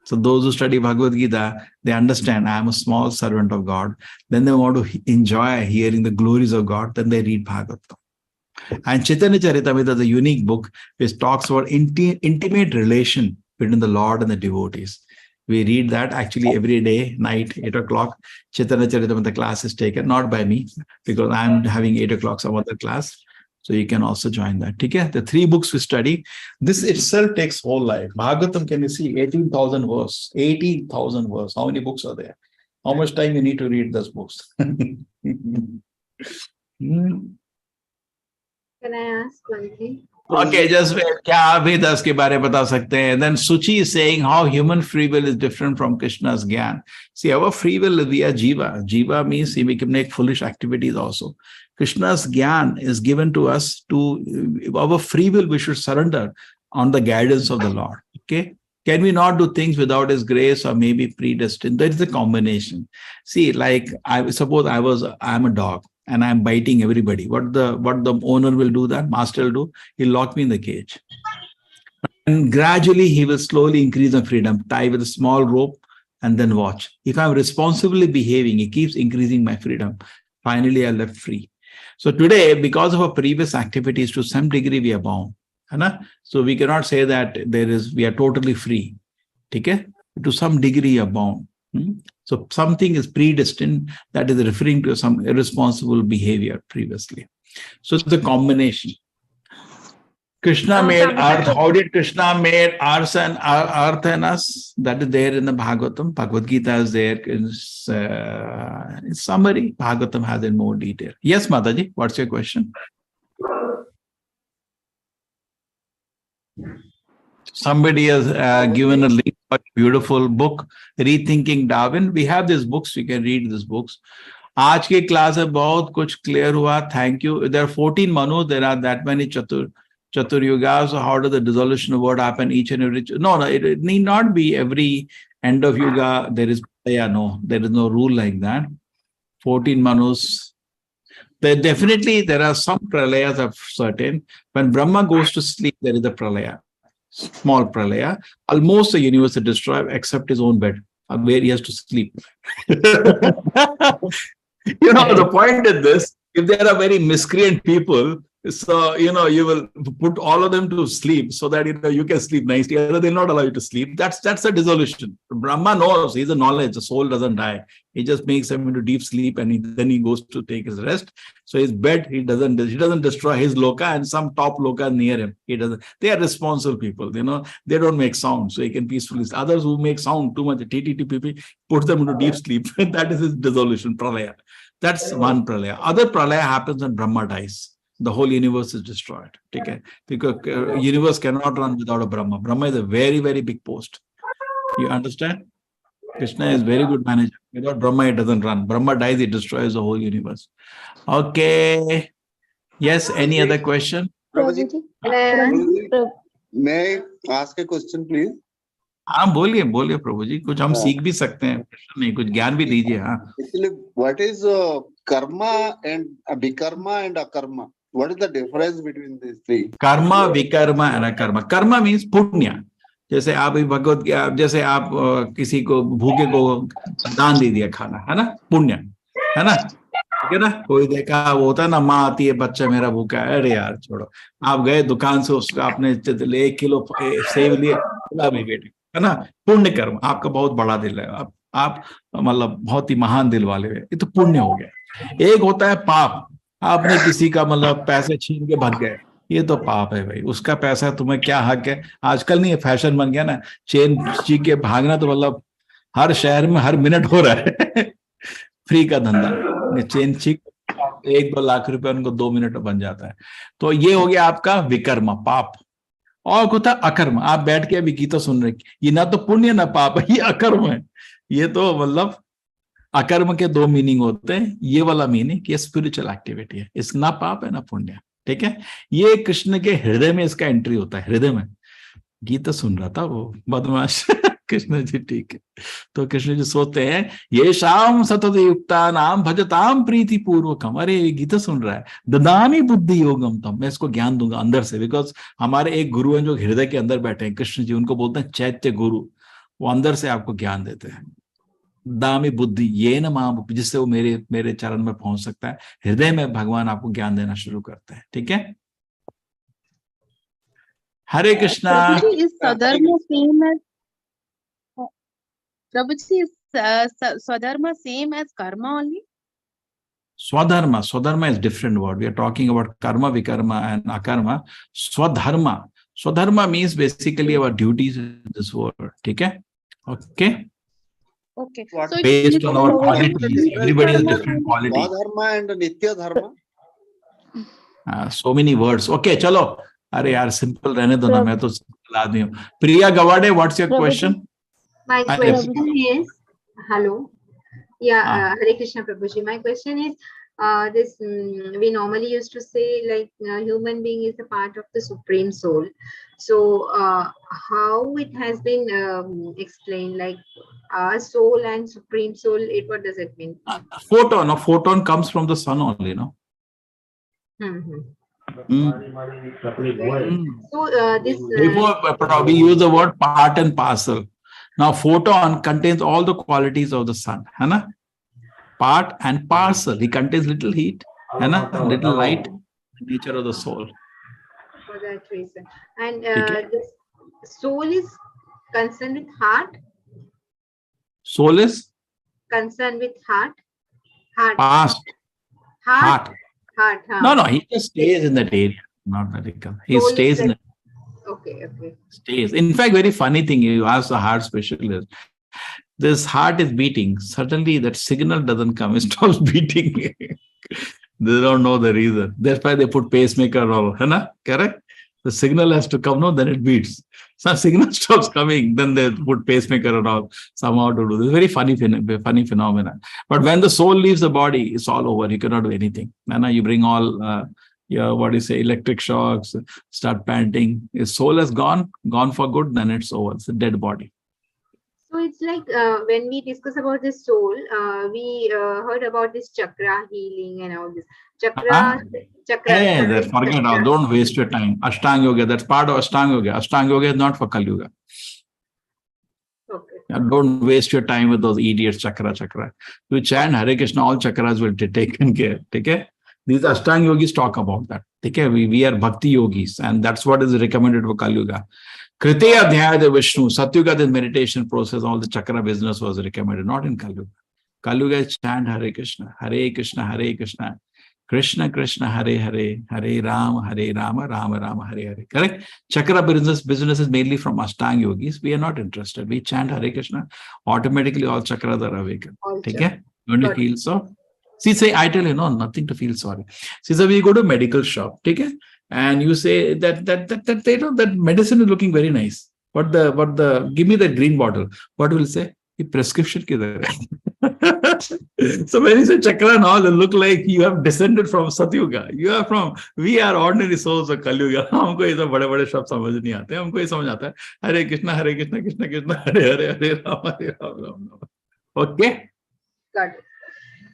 So those who study Bhagavad Gita, they understand I am a small servant of God. Then they want to enjoy hearing the glories of God. Then they read Bhagavatam. And Chaitanya Charitamrita is a unique book which talks about intimate relation between the Lord and the devotees. We read that actually every day, night, 8 o'clock. Chaitanya Charitamrita class is taken, not by me, because I'm having 8 o'clock some other class. So you can also join that. Okay? The 3 books we study, this itself takes whole life. Bhagavatam, can you see 18,000 verse? 18,000 verse. How many books are there? How much time you need to read those books? Can I ask one thing? Okay, just wait. क्या Vedas के बारे में बता सकते हैं? Then Suchi is saying how human free will is different from Krishna's Gyan. See, our free will, we are Jiva. Jiva means we can make foolish activities also. Krishna's Gyan is given to us to our free will, we should surrender on the guidance of the Lord. Okay? Can we not do things without his grace or maybe predestined? That is a combination. See, like I suppose I'm a dog and I'm biting everybody. What the owner will do, that master will do, he'll lock me in the cage. And gradually he will slowly increase my freedom, tie with a small rope and then watch. If I'm responsibly behaving, he keeps increasing my freedom. Finally, I left free. So today, because of our previous activities, to some degree, we are bound. So we cannot say that we are totally free. Okay? To some degree, you are bound. So something is predestined, that is referring to some irresponsible behavior previously. So it's the combination. Krishna made earth. How did Krishna made earth and us? That is there in the Bhagavatam. Bhagavad Gita is there in summary. Bhagavatam has in more detail. Yes, Mataji, what's your question? Somebody has given a link for a beautiful book, Rethinking Darwin. We have these books. You can read these books. आज के class में बहुत कुछ clear हुआ. Thank you. There are 14 Manu. There are that many Chatur Yugas. So how does the dissolution of what happen each and every? No, it need not be every end of Yuga. There is no. There is no rule like that. 14 Manus. There are some pralayas of certain. When Brahma goes to sleep, there is a pralaya. Small pralaya. Almost the universe is destroyed except his own bed, where he has to sleep. The point is this: if there are very miscreant people, so you will put all of them to sleep so that you can sleep nicely. Otherwise, they'll not allow you to sleep. That's a dissolution. Brahma knows, he's a knowledge, the soul doesn't die. He just makes him into deep sleep and then he goes to take his rest. So his bed, he doesn't destroy his loka and some top loka near him. He doesn't. They are responsible people, they don't make sound, so he can peacefully sleep. Others who make sound too much, TTTPP, put them into deep sleep. That is his dissolution, pralaya. That's one pralaya. Other pralaya happens when Brahma dies. the whole universe is destroyed. Okay? Because universe cannot run without a Brahma. Brahma is a very, very big post. You understand? Krishna is very good manager. Without Brahma, it doesn't run. Brahma dies, it destroys the whole universe. Okay. Yes, any other question? Prabhuji, may I ask a question, please? हाँ बोलिए बोलिए प्रभु जी, कुछ हम सीख भी सकते हैं, नहीं कुछ ज्ञान भी दीजिए. हाँ. Actually, what is karma and vikarma and akarma? What is the difference between these three? Karma, vikarma and akarma. Karma means punya. जैसे आप भगवत जैसे आप किसी को भूखे को दान दे दिया खाना, है ना, पुण्य, है ना, ठीक है ना. कोई देखा वो होता है ना, माँ आती है बच्चा मेरा भूखा है, अरे यार छोड़ो, आप गए दुकान से उसका आपने 1 किलो सेब लिए, बेटे, है ना, पुण्य कर्म. आपका बहुत बड़ा दिल है, आप मतलब बहुत ही महान दिल वाले हैं, ये तो पुण्य हो गया. एक होता है पाप, आपने किसी का मतलब पैसे छीन के भाग गए, ये तो पाप है भाई. उसका पैसा तुम्हें क्या हक है? आजकल नहीं फैशन बन गया ना, चेन छीन के भागना, तो मतलब हर शहर में हर मिनट हो रहा है. फ्री का धंधा, चेन छीन 1-2 लाख रुपए उनको 2 मिनट में बन जाता है. तो ये हो गया आपका विकर्म, पाप. और होता अकर्म, आप बैठ के अभी गीता सुन रहे, ये ना तो पुण्य ना पाप है, ये अकर्म है. ये तो मतलब अकर्म के 2 मीनिंग होते हैं. ये वाला मीनिंग ये स्पिरिचुअल एक्टिविटी है, इस ना पाप है ना पुण्य. ठीक है, ये कृष्ण के हृदय में इसका एंट्री होता है. हृदय में गीता सुन रहा था वो बदमाश कृष्ण जी. ठीक है, तो कृष्ण जी सोचते हैं ये शाम सतत युक्ता नाम भजताम प्रीति पूर्वकम. अरे गीता सुन रहा है, ददामी बुद्धि योगम तम, मैं इसको ज्ञान दूंगा अंदर से. बिकॉज हमारे एक गुरु हैं जो हृदय के अंदर बैठे हैं, कृष्ण जी, उनको बोलते हैं चैत्य गुरु. वो अंदर से आपको ज्ञान देते हैं. दामी बुद्धि ये न माम, जिससे वो मेरे चरण में पहुंच सकता है. हृदय में भगवान आपको ज्ञान देना शुरू करते हैं. ठीक है, हरे Krishna. Prabhuji, is Swadharma same as karma only? Swadharma is different word. We are talking about karma, vikarma and akarma. Swadharma means basically our duties in this world. Okay? Okay. Okay. So based on our qualities, everybody has different qualities. Swadharma and Nitya Dharma. So many words. Okay, chalo. अरे यार simple रहने दो ना, मैं तो simple आदमी हूँ. Priya Gawade, what's your question? My question is, hello. Yeah, Hare Krishna Prabhuji. My question is, we normally used to say like human being is a part of the Supreme Soul. So how it has been explained, like our soul and Supreme Soul, what does it mean? A photon comes from the sun only, no? So this before we use the word part and parcel. Now photon contains all the qualities of the sun, है ना? Part and parcel. He contains little heat, है ना? Little light, the nature of the soul. For that reason. And this soul is concerned with heart. Soul is concerned with heart. Heart. Past. Heart. No, he just stays in that area, not medical. He soul stays in it. Okay. Stays. In fact, very funny thing, you ask the heart specialist. This heart is beating. Suddenly that signal doesn't come. It stops beating. They don't know the reason. That's why they put pacemaker or, correct? The signal has to come, no, then it beats. Some signal stops coming, then they put pacemaker and all somehow to do this. Very funny phenomenon. But when the soul leaves the body, it's all over. You cannot do anything. You bring all electric shocks, start panting. If soul has gone for good, then it's over. It's a dead body. So it's like when we discuss about the soul, we heard about this chakra healing and all this. Chakra. Hey, forget now. Don't waste your time. Ashtanga Yoga, that's part of Ashtanga Yoga. Ashtanga Yoga is not for Kali Yuga. Okay. Don't waste your time with those idiots, chakra. You chant Hare Krishna, all chakras will be taken care. Okay? These Ashtanga Yogis talk about that. Okay? We are Bhakti Yogis, and that's what is recommended for Kali Yuga. Kritiya Dhyaya Vishnu, Satyuga, the meditation process, all the chakra business was recommended, not in Kali Yuga. Kali Yuga is chant Hare Krishna, Hare Krishna, Krishna Krishna, Hare Hare, Hare Rama, Rama Rama, Hare Hare. Correct? Chakra business is mainly from Ashtanga Yogis. We are not interested. We chant Hare Krishna, automatically all chakras are awakened. Okay? Don't you feel so? See, say, I tell you, no, nothing to feel sorry. See, so we go to medical shop, okay? And you say that they don't, that medicine is looking very nice. But give me the green bottle. What will say? The prescription kidhar hai? So when you say chakra and all, it look like you have descended from Satyuga. We are ordinary souls of Kalyuga. हमको ये सब बड़े-बड़े शब्द समझ नहीं आते. हमको ये समझ आता है Hare Krishna, Krishna Krishna, Hare Hare, Hare Rama, Hare Rama. Okay? Got it.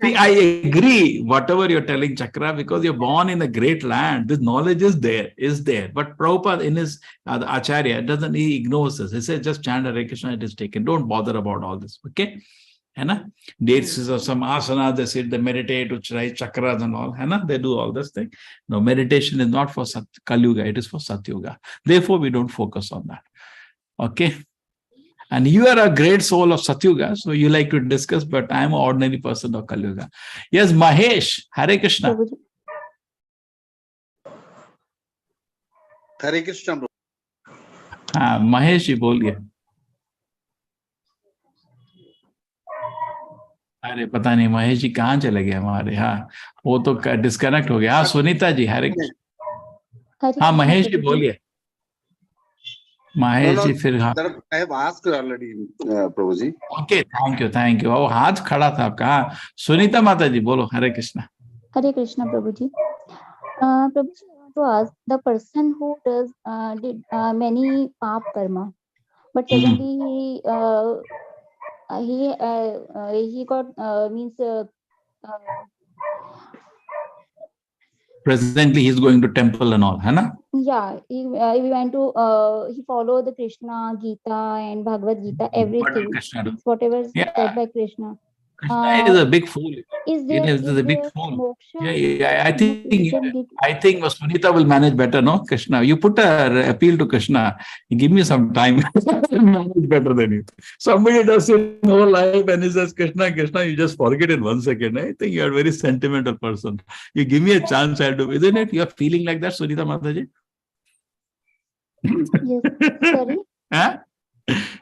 See, I agree, whatever you're telling, Chakra, because you're born in a great land. This knowledge is there. But Prabhupada, in his the Acharya, he ignores this. He says, just chant Hare Krishna, it is taken. Don't bother about all this. Okay? There's some asana, they sit, they meditate, to write chakras and all. They do all this thing. No, meditation is not for Kalyuga, it is for Satyuga. Therefore, we don't focus on that. Okay? And you are a great soul of Satyuga, so you like to discuss, but I am an ordinary person of Kalyuga. Yes, Mahesh, Hare Krishna. Hare Krishna. Mahesh ji boliye. अरे पता नहीं महेश जी कहाँ चले गए हमारे. हाँ, वो तो डिस्कनेक्ट हो गया. हाँ, सुनीता जी, हरे कृष्ण. हाँ, महेश जी बोलिए. महेश जी फिर. हाँ, I have asked already, Prabhuji. Okay, thank you. वो हाथ खड़ा था आपका. हाँ, सुनीता माता जी बोलो. हरे Krishna. Hare Krishna, Prabhuji. Prabhuji, I want to ask, the person who does did many pap karma, but suddenly he got means presently he's going to temple and all, है ना? Yeah, he went to he followed the Krishna Gita and Bhagavad Gita, everything, whatever is said by Krishna. Krishna is a big fool. Is a big fool. Yeah, I think Sunita will manage better, no? Krishna, you put an appeal to Krishna. Give me some time. Manage better than you. Somebody does it whole life and he says, Krishna, Krishna, you just forget in 1 second. I think you are a very sentimental person. You give me a chance, I'll do. Isn't it? You are feeling like that, Sunita Mataji? Yes, sorry. Huh?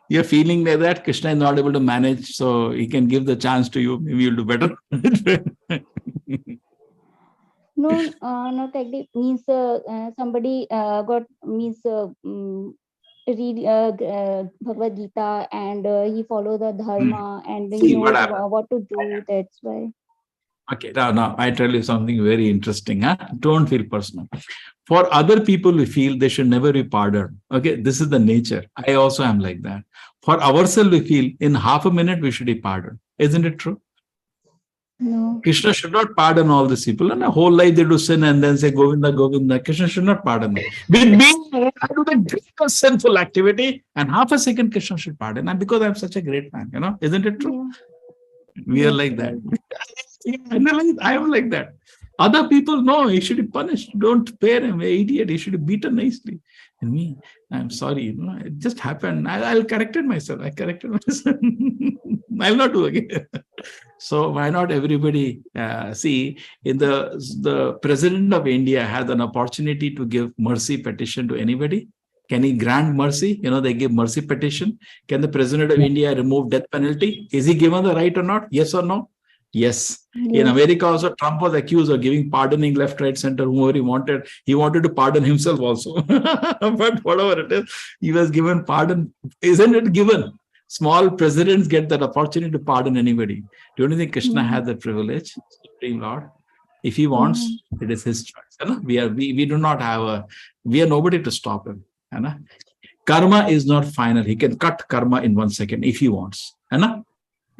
You're feeling like that Krishna is not able to manage, so he can give the chance to you. Maybe you'll do better. No, not like that. Means somebody got read Bhagavad Gita and he follow the dharma and he knows what to do. That's why. Okay, now I tell you something very interesting. Don't feel personal. For other people, we feel they should never be pardoned. Okay, this is the nature. I also am like that. For ourselves, we feel in half a minute we should be pardoned. Isn't it true? No. Krishna should not pardon all these people. And a whole life they do sin and then say Govinda, Govinda. Krishna should not pardon them. With me, I do the greatest sinful activity and half a second Krishna should pardon. And because I'm such a great man, isn't it true? Yeah. We are like that. I am like that. Other people, no, he should be punished. Don't spare him, an idiot. He should be beaten nicely. And me, I'm sorry, it just happened. I'll correct it myself. I corrected myself. I'll not do again. So why not everybody see, in the president of India has an opportunity to give mercy petition to anybody. Can he grant mercy? They give mercy petition. Can the president of India remove death penalty? Is he given the right or not? Yes or no? Yes. In America also, Trump was accused of giving pardoning left, right, center, whoever he wanted. He wanted to pardon himself also. But whatever it is, he was given pardon. Isn't it given? Small presidents get that opportunity to pardon anybody. Do you think Krishna has that privilege? Supreme Lord. If he wants, it is his choice. We do not have we are nobody to stop him. Karma is not final. He can cut karma in 1 second if he wants.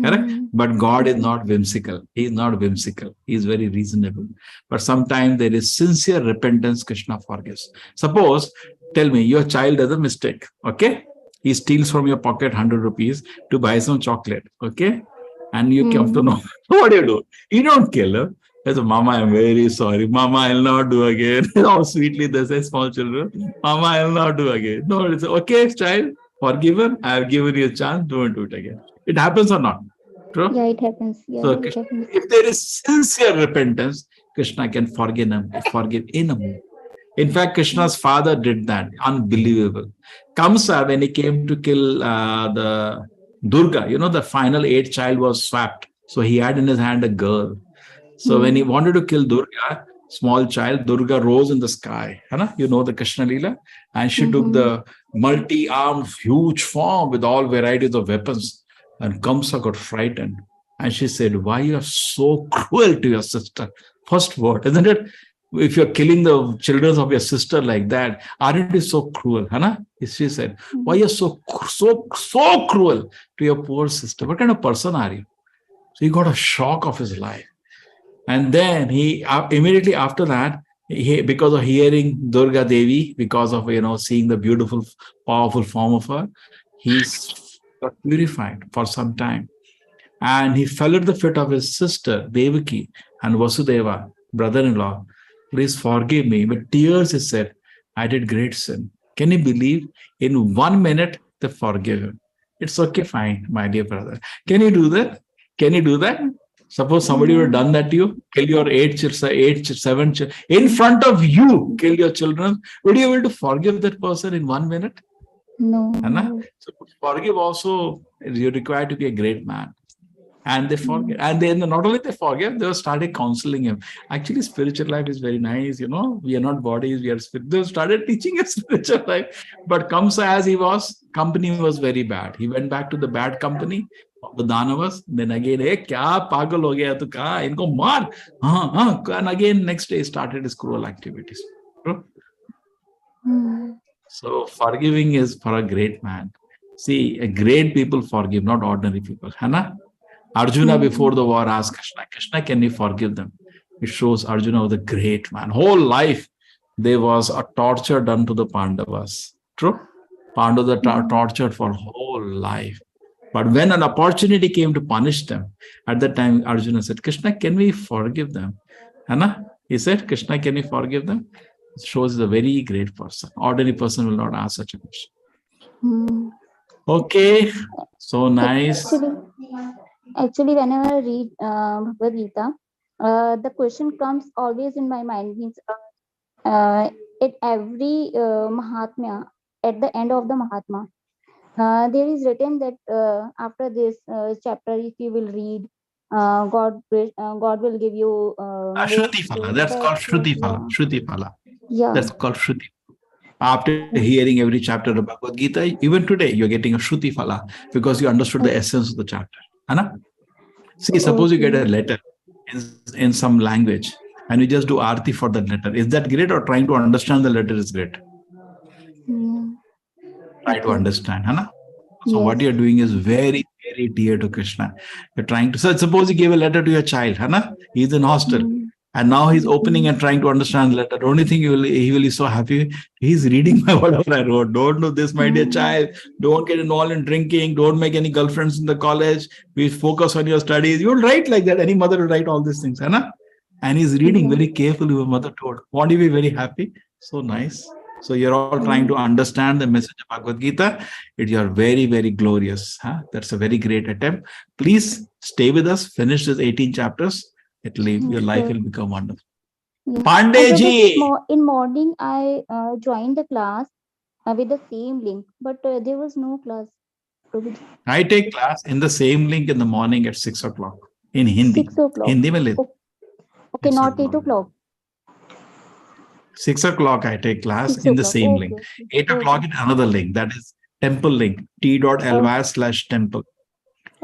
Correct? But God is not whimsical. He is not whimsical. He is very reasonable. But sometimes there is sincere repentance, Krishna forgives. Suppose, tell me, your child does a mistake. Okay? He steals from your pocket 100 rupees to buy some chocolate. Okay? And you come to know. What do? You don't kill him. He says, Mama, I'm very sorry. Mama, I'll not do again. How sweetly they say, small children. Mama, I'll not do again. No, it's okay, child. Forgiven. I have given you a chance. Don't do it again. It happens or not? True? Yeah, it happens. Yeah, so it happens. If there is sincere repentance, Krishna can forgive in a moment. In fact, Krishna's father did that. Unbelievable. Kamsa, when he came to kill the Durga, the final 8th child was swapped. So he had in his hand a girl. So when he wanted to kill Durga, small child, Durga rose in the sky. You know the Krishna Leela? And she took the multi-armed, huge form with all varieties of weapons. And Kamsa got frightened. And she said, why you are so cruel to your sister? First word, isn't it? If you're killing the children of your sister like that, aren't you so cruel? She said, why you're so cruel to your poor sister? What kind of person are you? So he got a shock of his life. And then he immediately after that, because of hearing Durga Devi, because of seeing the beautiful, powerful form of her, he's got purified for some time. And he fell at the feet of his sister Devaki and Vasudeva, brother-in-law. Please forgive me. With tears, he said, I did great sin. Can you believe? In 1 minute, they forgive him. It's okay, fine, my dear brother. Can you do that? Can you do that? Suppose somebody would have done that to you, kill your 7 children, in front of you, kill your children. Would you be able to forgive that person in 1 minute? No. So to forgive also, you're required to be a great man. And they forgive. And then not only they forgive, they started counseling him. Actually, spiritual life is very nice. We are not bodies, we are spirit. They started teaching us spiritual life. But Kamsa, as he was, company was very bad. He went back to the bad company of the Danavas. Then again, hey, kya pagal ho gaya tu ka? Inko maar. And again, next day, he started his cruel activities. So forgiving is for a great man. See, a great people forgive, not ordinary people. Arjuna before the war asked Krishna, can you forgive them? It shows Arjuna was a great man. Whole life, there was a torture done to the Pandavas. True? Pandavas are tortured for whole life. But when an opportunity came to punish them, at that time Arjuna said, Krishna, can we forgive them? He said, Krishna, can you forgive them? It shows he's a very great person. Ordinary person will not ask such a question. Okay, so nice. Actually, whenever I read Bhagavad Gita, the question comes always in my mind. Means at every Mahatmya, at the end of the Mahatma, there is written that after this chapter, if you will read, God will give you Shruti Phala. That's called Shruti Phala. Shruti Phala. Yeah. That's called Shruti. After hearing every chapter of Bhagavad Gita, even today, you're getting a Shruti Phala because you understood the essence of the chapter. See, suppose you get a letter in some language and you just do Aarti for that letter. Is that great, or trying to understand the letter is great? Try to understand. So what you're doing is very, very dear to Krishna. You're trying to, so suppose you give a letter to your child, he's in hostel. And now he's opening and trying to understand the letter. Don't you think he will be so happy? He's reading whatever I wrote. Don't do this, my dear child. Don't get involved in drinking. Don't make any girlfriends in the college. We focus on your studies. You'll write like that. Any mother will write all these things. And he's reading very carefully. Your mother told. Won't you be very happy? So nice. So you're all trying to understand the message of Bhagavad Gita. You're very, very glorious. That's a very great attempt. Please stay with us. Finish these 18 chapters. Your life will become wonderful. Yeah. Pandeji! In morning, I joined the class with the same link, but there was no class. I take class in the same link in the morning at 6 o'clock in Hindi. 6 o'clock. Hindi mein le. Okay, not 8 o'clock. 6 o'clock I take class in the same link. 8 o'clock in another link. That is temple link. t.ly/temple.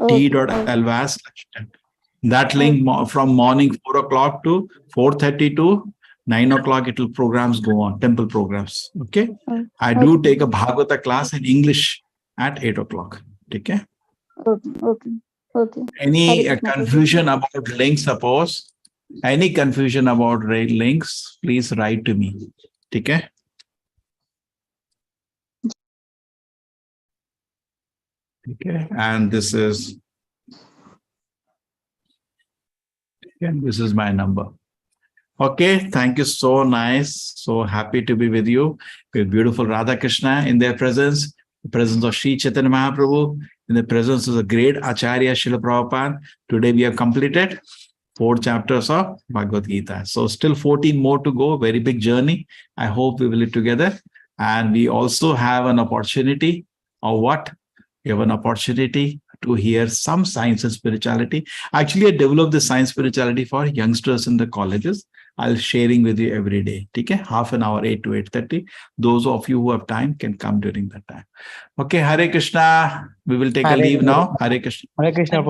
t.ly/temple. That link from morning 4 o'clock to 4:30 to 9 o'clock, it will programs go on, temple programs. Okay. I do take a Bhagavata class in English at 8 o'clock. Okay. Okay. Any confusion about links, suppose? Any confusion about links, please write to me. Okay. Okay. And this is my number. Okay, thank you. So nice. So happy to be with you. With beautiful Radha Krishna in their presence, the presence of Sri Chaitanya Mahaprabhu, in the presence of the great Acharya Srila Prabhupada. Today we have completed 4 chapters of Bhagavad Gita. So still 14 more to go. Very big journey. I hope we will live together. And we also have an opportunity of what? We have an opportunity to hear some science and spirituality. Actually, I developed the science spirituality for youngsters in the colleges. I'll sharing with you every day. Okay, half an hour, 8 to 8:30. Those of you who have time can come during that time. Okay, Hare Krishna. We will take a leave now. Hare Krishna. Hare Krishna.